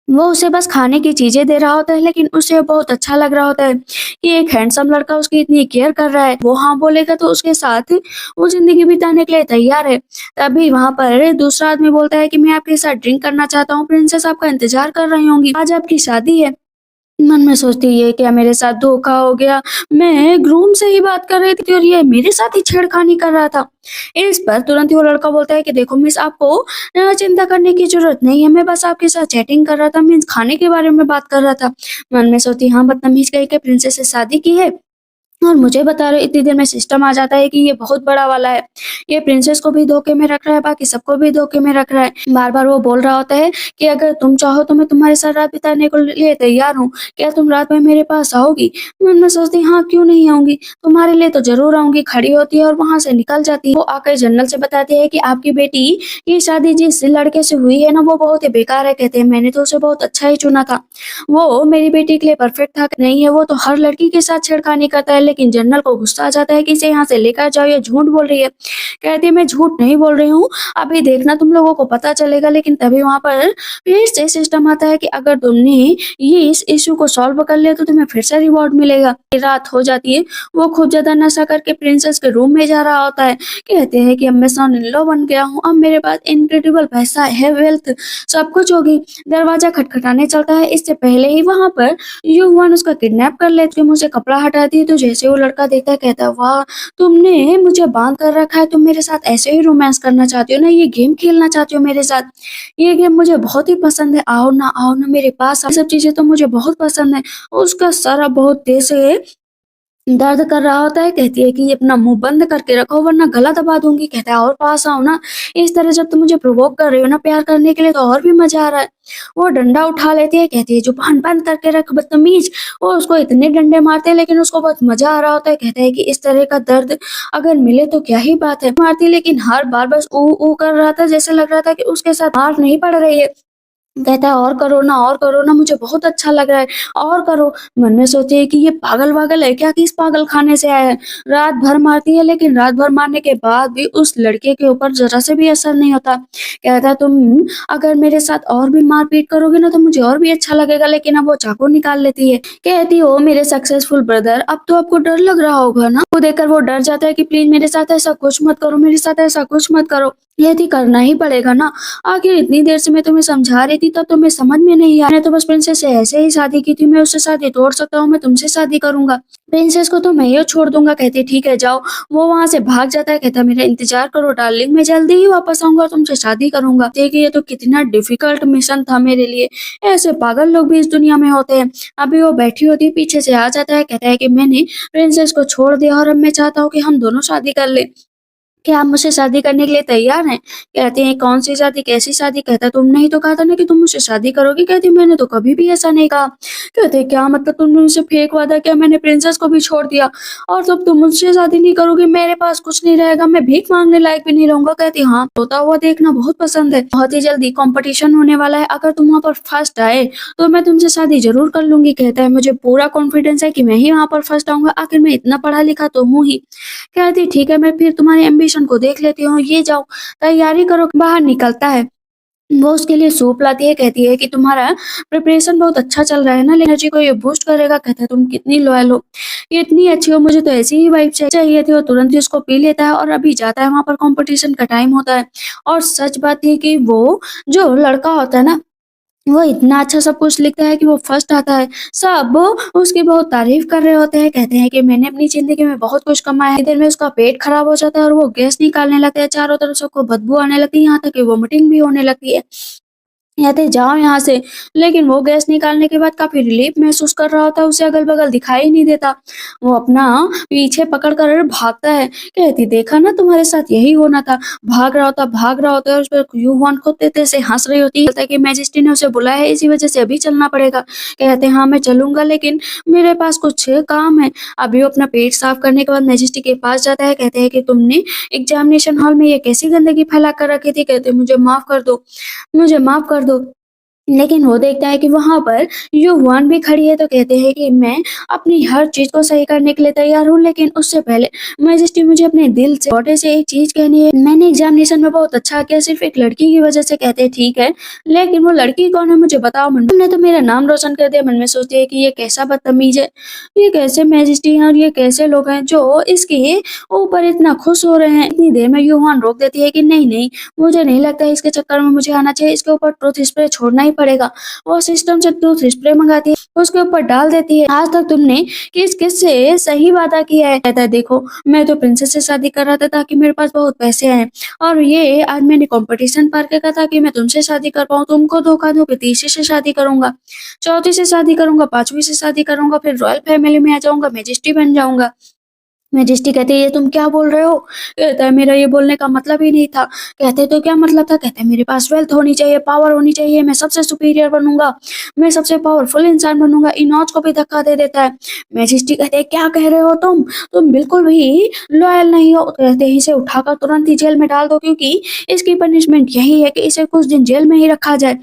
वो उसे बस खाने की चीज़ें दे रहा होता है, लेकिन उसे बहुत अच्छा लग रहा होता है कि एक हैंडसम लड़का उसकी इतनी केयर कर रहा है। वो हाँ बोलेगा तो उसके साथ वो ज़िंदगी बिताने के लिए तैयार है। तभी वहाँ पर दूसरा आदमी बोलता है कि मैं आपके साथ ड्रिंक करना चाहता हूँ, प्रिंसेस आपका इंतज़ार कर रही होंगी, आज आपकी शादी है। मन में सोचती है क्या मेरे साथ धोखा हो गया। मैं ग्रूम से ही बात कर रही थी और ये मेरे साथ ही छेड़खानी कर रहा था। इस पर तुरंत ही वो लड़का बोलता है कि देखो मिस, आपको चिंता करने की जरूरत नहीं है, मैं बस आपके साथ चैटिंग कर रहा था, मीन्स खाने के बारे में बात कर रहा था। मन में सोचती हाँ बदतमीज कहीं के प्रिंसेस से शादी की है और मुझे बता रहे, इतनी देर में सिस्टम आ जाता है कि ये बहुत बड़ा वाला है। ये प्रिंसेस को भी धोखे में रख रहा है, बाकी सबको भी धोखे में रख रहा है। बार-बार वो बोल रहा होता है कि अगर तुम चाहो तो मैं तुम्हारे साथ रात बिताने को लिए तैयार हूँ। क्या तुम रात में मेरे पास आओगी? मन में सोचती हाँ, क्यों नहीं आऊँगी? तुम्हारे लिए तो ज़रूर आऊँगी। खड़ी होती है और वहाँ से निकल जाती है। वो आकर जनरल से बताती है कि आपकी बेटी की शादी जिस लड़के से हुई है ना, वो बहुत ही बेकार है। कहते हैं मैंने तो उसे बहुत अच्छा ही चुना था। वो मेरी बेटी के लिए परफेक्ट था। नहीं है, वो तो हर लड़की के साथ छेड़खानी करता है। लेकिन जनरल को गुस्सा आ जाता है कि इसे यहाँ से लेकर जाओ, ये झूठ बोल रही है। कहती है मैं झूठ नहीं बोल रही हूँ, अभी देखना तुम लोगों को पता चलेगा। लेकिन तभी वहाँ पर फिर से सिस्टम आता है कि अगर तुमने ये इस इश्यू को सॉल्व कर लिया तो तुम्हें फिर से रिवॉर्ड मिलेगा। रात हो जाती है, वो खूब ज्यादा नशा करके प्रिंसेस के रूम में जा रहा होता है। कहते हैं कि अब मैं सन इन लॉ बन गया हूँ, अब मेरे पास इनक्रेडिबल पैसा है, वेल्थ सब कुछ होगी। दरवाजा खटखटाने चलता है, इससे पहले ही वहाँ पर युवान उसका किडनैप कर लेती है, मुझे कपड़ा हटाती है। तो जैसे वो लड़का देखता है कहता है वाह, तुमने मुझे बांध कर रखा है, तुम मेरे साथ ऐसे ही रोमांस करना चाहती हो ना, ये गेम खेलना चाहती हो मेरे साथ। ये गेम मुझे बहुत ही पसंद है, आओ ना मेरे पास, ये सब चीजें तो मुझे बहुत पसंद है। उसका सर अब बहुत तेज से दर्द कर रहा होता है। कहती है कि ये अपना मुंह बंद करके रखो वरना गला दबा दूंगी। कहता है और पास आओ ना, इस तरह जब तुम मुझे प्रोवोक कर रही हो ना प्यार करने के लिए, तो और भी मजा आ रहा है। वो डंडा उठा लेती है, कहती है जुबान बंद करके रख बदतमीज। वो उसको इतने डंडे मारते हैं लेकिन उसको बहुत मजा आ रहा होता है। कहता है कि इस तरह का दर्द अगर मिले तो क्या ही बात है। मारती लेकिन हर बार बस ऊ ऊ कर रहा था, जैसे लग रहा था कि उसके साथ मार नहीं पड़ रही है। कहता है और करो ना, मुझे बहुत अच्छा लग रहा है, और करो। मन में सोचे है कि ये पागल-वागल है क्या, कि इस पागल खाने से आया है। रात भर मारती है लेकिन रात भर मारने के बाद भी उस लड़के के ऊपर ज़रा से भी असर नहीं होता। कहता है तुम अगर मेरे साथ और भी मार-पीट करोगे ना तो मुझे और भी अच्छा लगेगा। लेकिन अब वो चाकू निकाल लेती है। कहती हो मेरे सक्सेसफुल ब्रदर, अब तो आपको डर लग रहा होगा ना? वो देखकर वो डर जाता है कि प्लीज़ मेरे साथ ऐसा कुछ मत करो, मेरे साथ ऐसा कुछ मत करो। यदि करना ही पड़ेगा ना, आखिर इतनी देर से मैं तुम्हें समझा रही थी तब तुम्हें समझ में नहीं आया। मैंने तो बस प्रिंसेस से ऐसे ही शादी की थी, मैं उससे शादी तोड़ सकता हूँ, मैं तुमसे शादी करूंगा। प्रिंसेस को तो मैं ही छोड़ दूंगा। कहती ठीक है जाओ। वो वहां से भाग जाता है। कहता मेरा इंतजार करो डार्लिंग, मैं जल्दी ही वापस आऊंगा और तुमसे शादी करूंगा। देखिए ये तो कितना डिफिकल्ट मिशन था मेरे लिए, ऐसे पागल लोग भी इस दुनिया में होते हैं। अभी वो बैठी होती है, पीछे से आ जाता है। कहता है कि मैंने प्रिंसेस को छोड़ दिया और अब मैं चाहता हूँ कि हम दोनों शादी कर ले। क्या आप मुझसे शादी करने के लिए तैयार हैं? कहते हैं कौन-सी शादी, कैसी शादी? कहता है तुमने ही तो कहा था ना कि तुम मुझसे शादी करोगी। कहती मैंने तो कभी भी ऐसा नहीं कहा। कहते क्या मतलब तुमने मुझसे फेक वादा किया, मैंने प्रिंसेस को भी छोड़ दिया और जब तुम मुझसे शादी नहीं करोगी मेरे पास कुछ नहीं रहेगा, मैं भीख मांगने लायक भी नहीं रहूँगा। कहती हाँ, रोता हुआ देखना बहुत पसंद है। बहुत ही जल्दी कॉम्पिटिशन होने वाला है, अगर तुम वहाँ पर फर्स्ट आए तो मैं तुमसे शादी ज़रूर कर लूँगी। कहता है मुझे पूरा कॉन्फिडेंस है कि मैं ही वहाँ पर फर्स्ट आऊँगा, आखिर मैं इतना पढ़ा लिखा तो हूँ ही। कहती ठीक है, मैं फिर तुम्हारे एम्बिशन को देख लेती हूँ, ये जाओ तैयारी करो। बाहर निकलता है, वो उसके लिए सूप लाती है। कहती है कि तुम्हारा प्रिपरेशन बहुत अच्छा चल रहा है ना, एनर्जी को ये बूस्ट करेगा। कहता है तुम कितनी लॉयल हो, ये इतनी अच्छी हो, मुझे तो ऐसी ही वाइब चाहिए थी। वो तुरंत ही उसको पी लेता है और अभी जाता है, वहां पर कंपटीशन का टाइम होता है। और सच बात है कि वो जो लड़का होता है ना, वो इतना अच्छा सब कुछ लिखता है कि वो फर्स्ट आता है। सब उसकी बहुत तारीफ़ कर रहे होते हैं, कहते हैं कि मैंने अपनी ज़िंदगी में बहुत कुछ कमाया है। इतनी देर में उसका पेट खराब हो जाता है और वो गैस निकालने लगता है, चारों तरफ से उसको बदबू आने लगती है, यहाँ तक कि वोमिटिंग भी होने लगती है। कहते जाओ यहाँ से, लेकिन वो गैस निकालने के बाद काफ़ी रिलीफ़ महसूस कर रहा होता है, उसे अगल-बगल दिखाई नहीं देता। वो अपना पीछे पकड़ कर भागता है। कहती देखा ना तुम्हारे साथ यही होना था। भाग रहा होता है और उस पे यूं-हुआन खुद तेज़ से हँस रही होती है। कहता है कि मैजेस्टी ने उसे बुलाया है इसी वज़ह से अभी चलना पड़ेगा। कहते हैं हाँ मैं चलूँगा लेकिन मेरे पास कुछ काम है। अभी वो अपना पेट साफ़ करने के बाद मैजेस्टी के पास जाता है। कहते हैं कि तुमने एग्ज़ामिनेशन हॉल में ये कैसी गंदगी फैला कर रखी थी? कहते मुझे माफ़ कर दो। लेकिन वो देखता है कि वहाँ पर युवान भी खड़ी है, तो कहते हैं कि मैं अपनी हर चीज़ को सही करने के लिए तैयार हूँ, लेकिन उससे पहले मैजेस्टी मुझे अपने दिल से छोटे से एक चीज़ कहनी है। मैंने एग्ज़ामिनेशन में बहुत अच्छा किया सिर्फ़ एक लड़की की वज़ह से। कहते हैं ठीक है, लेकिन वो लड़की कौन है मुझे बताओ। मन तुमने तो मेरा नाम रोशन कर दिया। मन में सोचती है कि ये कैसा बदतमीज़ है, ये कैसे मैजेस्टी हैं और ये कैसे लोग हैं जो इसके ऊपर इतना खुश हो रहे हैं। इतनी देर में युवान रोक देती है कि नहीं, मुझे नहीं लगता इसके चक्कर में मुझे आना चाहिए, इसके ऊपर ट्रुथ स्प्रे छोड़ना ही पड़ेगा। वो सिस्टम से टूथ स्प्रे मंगाती है, उसके ऊपर डाल देती है। आज तक तुमने किस किस से सही वादा किया है? कहता है देखो, मैं तो प्रिंसेस से शादी कर रहा था ताकि मेरे पास बहुत पैसे आए, और ये आज मैंने कंपटीशन पार किया था कि मैं तुमसे शादी कर पाऊँ। तुमको धोखा दूँ कि तीसरी से शादी करूँगा, चौथी से शादी करूँगा, पाँचवीं से शादी करूँगा, फिर रॉयल फैमिली में आ जाऊँगा, मैजेस्टी बन जाऊँगा। मैजेस्टी कहती है ये तुम क्या बोल रहे हो? कहता है मेरा ये बोलने का मतलब ही नहीं था। कहते तो क्या मतलब था? कहते मेरे पास वेल्थ होनी चाहिए, पावर होनी चाहिए, मैं सबसे सुपीरियर बनूंगा, मैं सबसे पावरफुल इंसान बनूंगा। इनॉज को भी धक्का दे देता है। मैजेस्टी कहते हैं क्या कह रहे हो तुम बिल्कुल भी लॉयल नहीं हो। कहते हैं इसे उठाकर तुरंत ही जेल में डाल दो, क्योंकि इसकी पनिशमेंट यही है कि इसे कुछ दिन जेल में ही रखा जाए।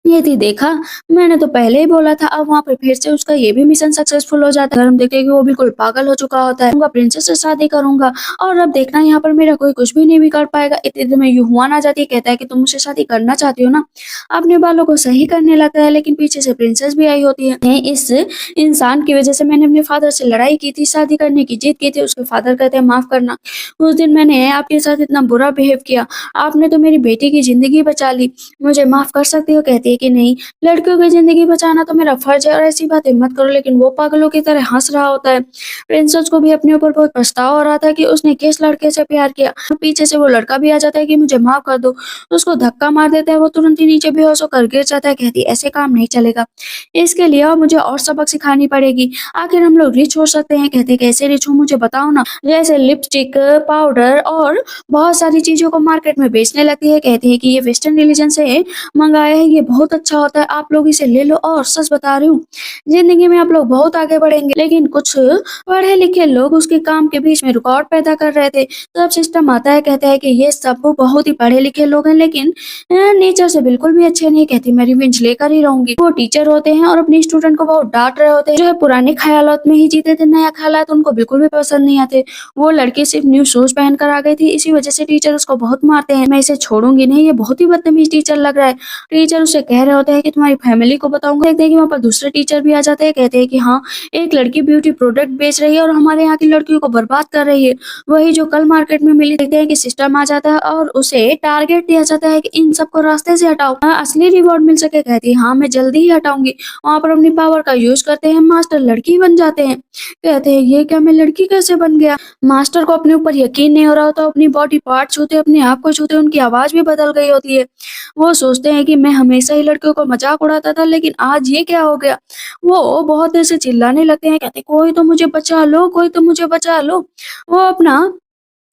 ये थी देखा, मैंने तो पहले ही बोला था। अब वहाँ पे फिर से उसका ये भी मिशन सक्सेसफुल हो जाता है। हम देखते हैं कि वो बिल्कुल पागल हो चुका होता है। मैं प्रिंसेस से शादी करूंगा, और अब देखना यहाँ पर मेरा कोई कुछ भी नहीं बिगाड़ पाएगा। इतने देर में युहुआन आ जाती है, कहता है कि तुम मुझसे शादी करना चाहती हो ना। अपने बालों को सही करने लगता है, लेकिन पीछे से प्रिंसेस भी आई होती है। इस इंसान की वजह से मैंने अपने फादर से लड़ाई की थी, शादी करने की जिद की थी। उसके फादर कहते हैं माफ करना, उस दिन मैंने आपके साथ इतना बुरा बिहेव किया, आपने तो मेरी बेटी की जिंदगी बचा ली, मुझे माफ कर सकती हो? कहती है कि नहीं, लड़कियों की जिंदगी बचाना तो मेरा फर्ज है, और ऐसी बातें मत करो। लेकिन वो पागलों की तरह हंस रहा होता है। प्रिंसेस को भी अपने ऊपर बहुत पछतावा हो रहा था कि उसने किस लड़के से प्यार किया। पीछे से वो लड़का भी आ जाता है कि मुझे माफ कर दो, उसको धक्का मार देता है, वो तुरंत ही नीचे बेहोश होकर गिर जाता है। कहती है ऐसे काम नहीं चलेगा, इसके लिए और मुझे और सबक सिखानी पड़ेगी। आखिर हम लोग रिच हो सकते हैं। कहते कैसे रिच हो, मुझे बताओ ना। जैसे लिपस्टिक, पाउडर और बहुत सारी चीजों को मार्केट में बेचने लगती है। कहती है कि ये वेस्टर्न रिलीजन से मंगाया है, ये बहुत अच्छा होता है, आप लोग इसे ले लो। और सच बता रही हूँ, जिंदगी में आप लोग बहुत आगे बढ़ेंगे। लेकिन कुछ पढ़े लिखे लोग उसके काम के बीच में रुकावट पैदा कर रहे थे। तब सिस्टम आता है, कहता है कि ये सब बहुत ही पढ़े लिखे लोग हैं, लेकिन नेचर से बिल्कुल भी अच्छे नहीं। कहती मैं रिवेंज लेकर ही रहूंगी। वो टीचर होते हैं और अपने स्टूडेंट को बहुत डांट रहे होते हैं, जो है पुराने ख्यालात में ही जीते थे, नया ख्यालात उनको बिल्कुल भी पसंद नहीं आते। वो लड़की सिर्फ न्यू शूज पहन कर आ गई थी, इसी वजह से टीचर उसको बहुत मारते हैं। मैं इसे छोड़ूंगी नहीं, ये बहुत ही बदतमीज टीचर लग रहा है। टीचर उसे कह रहे होते हैं कि तुम्हारी फैमिली को बताऊंगा। देखते हैं कि वहाँ पर दूसरे टीचर भी आ जाते हैं। कहते हैं कि हाँ, एक लड़की ब्यूटी प्रोडक्ट बेच रही है और हमारे यहाँ की लड़कियों को बर्बाद कर रही है, वही जो कल मार्केट में मिली। देखते हैं कि सिस्टम आ जाता है और उसे टारगेट दिया जाता है कि इन सबको रास्ते से हटाओ, असली रिवॉर्ड मिल सके। कहती है हाँ, मैं जल्दी ही हटाऊंगी। वहाँ पर अपनी पावर का यूज करते हैं, मास्टर लड़की बन जाते हैं। कहते हैं ये क्या, मैं लड़की कैसे बन गया? मास्टर को अपने ऊपर यकीन नहीं हो रहा होता, अपनी बॉडी पार्ट छूते, अपने आप को छूते, उनकी आवाज भी बदल गई होती है। वो सोचते हैं कि मैं हमेशा ही लड़कियों को मजाक उड़ाता था, लेकिन आज ये क्या हो गया? वो बहुत देर से चिल्लाने लगते हैं, कहते कोई तो मुझे बचा लो, कोई तो मुझे बचा लो। वो अपना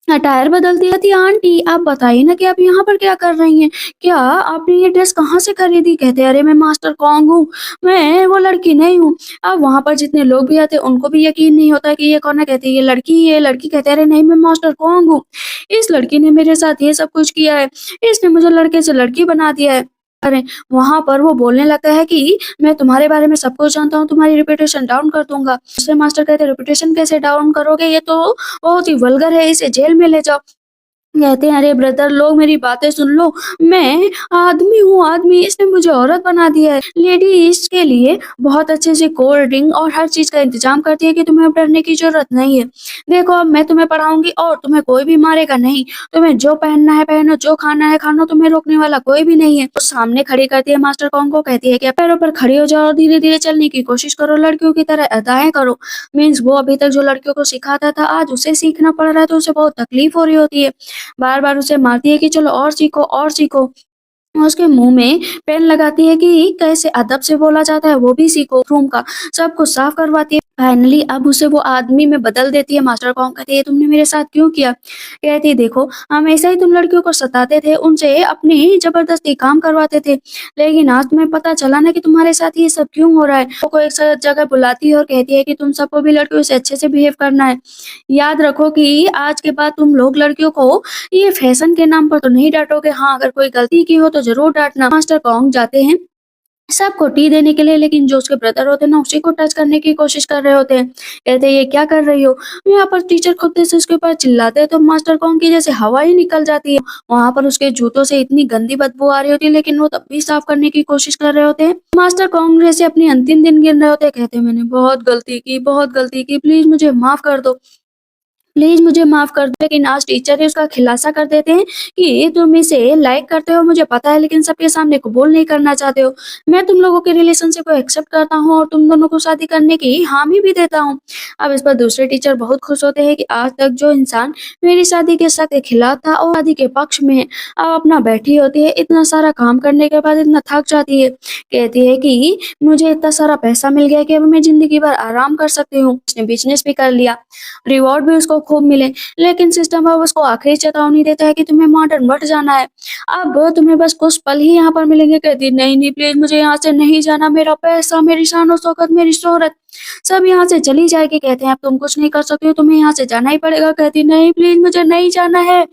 टायर बदलती है। थी आंटी आप बताइए ना कि आप यहाँ पर क्या कर रही हैं? क्या आपने ये ड्रेस कहाँ से खरीदी? कहते अरे मैं मास्टर कॉन्ग हूँ, मैं वो लड़की नहीं हूँ। अब वहां पर जितने लोग भी आते उनको भी यकीन नहीं होता कि ये कौन है। कहते ये लड़की है, ये लड़की। कहते अरे नहीं, मैं मास्टर कॉन्ग हूँ, इस लड़की ने मेरे साथ ये सब कुछ किया है, इसने मुझे लड़के से लड़की बना दिया है। अरे वहां पर वो बोलने लगता है कि मैं तुम्हारे बारे में सब कुछ जानता हूँ, तुम्हारी रेपुटेशन डाउन कर दूंगा। दूसरे मास्टर कहते रेपुटेशन कैसे डाउन करोगे, ये तो बहुत ही वल्गर है, इसे जेल में ले जाओ। कहते हैं अरे ब्रदर लोग मेरी बातें सुन लो, मैं आदमी हूँ, आदमी, इसने मुझे औरत बना दिया है। लेडीज के लिए बहुत अच्छे से कोल्ड ड्रिंक और हर चीज का इंतजाम करती है कि तुम्हें अब डरने की जरूरत नहीं है। देखो अब मैं तुम्हें पढ़ाऊंगी और तुम्हें कोई भी मारेगा नहीं, तुम्हें जो पहनना है पहनो, जो खाना है खानो, तुम्हें रोकने वाला कोई भी नहीं है। तो सामने खड़ी करती है मास्टर कौन को, कहती है कि पैरों पर खड़ी हो जाओ और धीरे धीरे चलने की कोशिश करो, लड़कियों की तरह अदाएं करो। मीन्स वो अभी तक जो लड़कियों को सिखाता था आज उसे सीखना पड़ रहा है, तो उसे बहुत तकलीफ हो रही होती है। बार-बार उसे मारती है कि चलो और सीखो और सीखो। उसके मुँह में पेन लगाती है कि कैसे अदब से बोला जाता है वो भी सीखो। रूम का सब कुछ साफ करवाती है। फाइनली अब उसे वो आदमी में बदल देती है। मास्टर कॉन्ग कहती है ये तुमने मेरे साथ क्यों किया? कहती है देखो हमेशा ही तुम लड़कियों को सताते थे, उनसे अपनी जबरदस्ती काम करवाते थे, लेकिन आज तुम्हें पता चला ना कि तुम्हारे साथ ये सब क्यों हो रहा है। वो को एक जगह बुलाती है और कहती है कि तुम सबको भी लड़कियों से अच्छे से बिहेव करना है। याद रखो कि आज के बाद तुम लोग लड़कियों को ये फैशन के नाम पर तो नहीं डांटोगे, हाँ अगर कोई गलती की हो तो जरूर डांटना। मास्टर कॉन्ग जाते हैं सबको टी देने के लिए, लेकिन जो उसके ब्रदर होते हैं ना उसी को टच करने की कोशिश कर रहे होते हैं। कहते हैं ये क्या कर रही हो? यहाँ पर टीचर खुद से उसके ऊपर चिल्लाते हैं तो मास्टर कॉन्ग की जैसे हवा ही निकल जाती है। वहां पर उसके जूतों से इतनी गंदी बदबू आ रही होती है, लेकिन वो तब भी साफ करने की कोशिश कर रहे होते हैं। मास्टर कॉन्ग जैसे अपनी अंतिम दिन गिन रहे होते हैं, कहते हैं मैंने बहुत गलती की, बहुत गलती की, प्लीज मुझे माफ कर दो। प्लीज मुझे माफ कर दो, लेकिन आज टीचर ही उसका खुलासा कर देते हैं कि तुम इसे लाइक करते हो, मुझे पता है, लेकिन सबके सामने कबूल नहीं करना चाहते हो। मैं तुम लोगों के रिलेशनशिप को एक्सेप्ट करता हूँ और तुम दोनों को शादी करने की हामी भी देता हूँ। अब इस पर दूसरे टीचर बहुत खुश होते हैं कि आज तक जो इंसान मेरी शादी के शक के खिलाफ था और शादी के पक्ष में है, अब अपना बैठी होती है। इतना सारा काम करने के बाद इतना थक जाती है, कहती है कि मुझे इतना सारा पैसा मिल गया कि अब मैं जिंदगी भर आराम कर सकती हूँ। उसने बिजनेस भी कर लिया, रिवॉर्ड भी उसको खूब मिले, लेकिन सिस्टम अब उसको आखिरी चेतावनी देता है कि तुम्हें मॉडर्न वर्ल्ड जाना है। अब तुम्हें बस कुछ पल ही यहाँ पर मिलेंगे। कहती है, नहीं नहीं प्लीज मुझे यहाँ से नहीं जाना, मेरा पैसा, मेरी शान शौकत, मेरी शोहरत सब यहाँ से चली जाएगी। कहते हैं अब तुम कुछ नहीं कर सकती हो, तुम्हें यहाँ से जाना ही पड़ेगा। कहती नहीं प्लीज मुझे नहीं जाना है,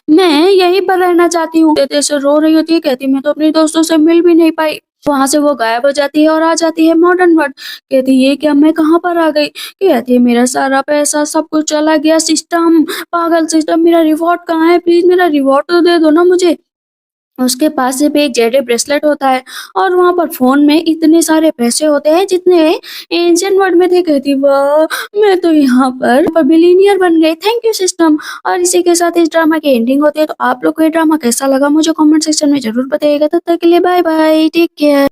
मैं यहीं पर रहना चाहती हूँ। कहते से रो रही होती है, कहती मैं तो अपने दोस्तों से मिल भी नहीं पाई। वहां से वो गायब हो जाती है और आ जाती है मॉडर्न वर्ल्ड। कहती ये क्या, मैं कहाँ पर आ गई। कहती है मेरा सारा पैसा सब कुछ चला गया, सिस्टम, पागल सिस्टम, मेरा रिवॉर्ड कहाँ है, प्लीज मेरा रिवॉर्ड तो दे दो ना मुझे। उसके पास सिर्फ एक जेड ब्रेसलेट होता है और वहां पर फोन में इतने सारे पैसे होते हैं जितने एंशियंट वर्ल्ड में थे। कहती वाह, मैं तो यहाँ पर बिलीनियर बन गई, थैंक यू सिस्टम। और इसी के साथ इस ड्रामा की एंडिंग होती है। तो आप लोग को ये ड्रामा कैसा लगा मुझे कमेंट सेक्शन में जरूर बताइएगा। तब तक के लिए बाय बाय, टेक केयर।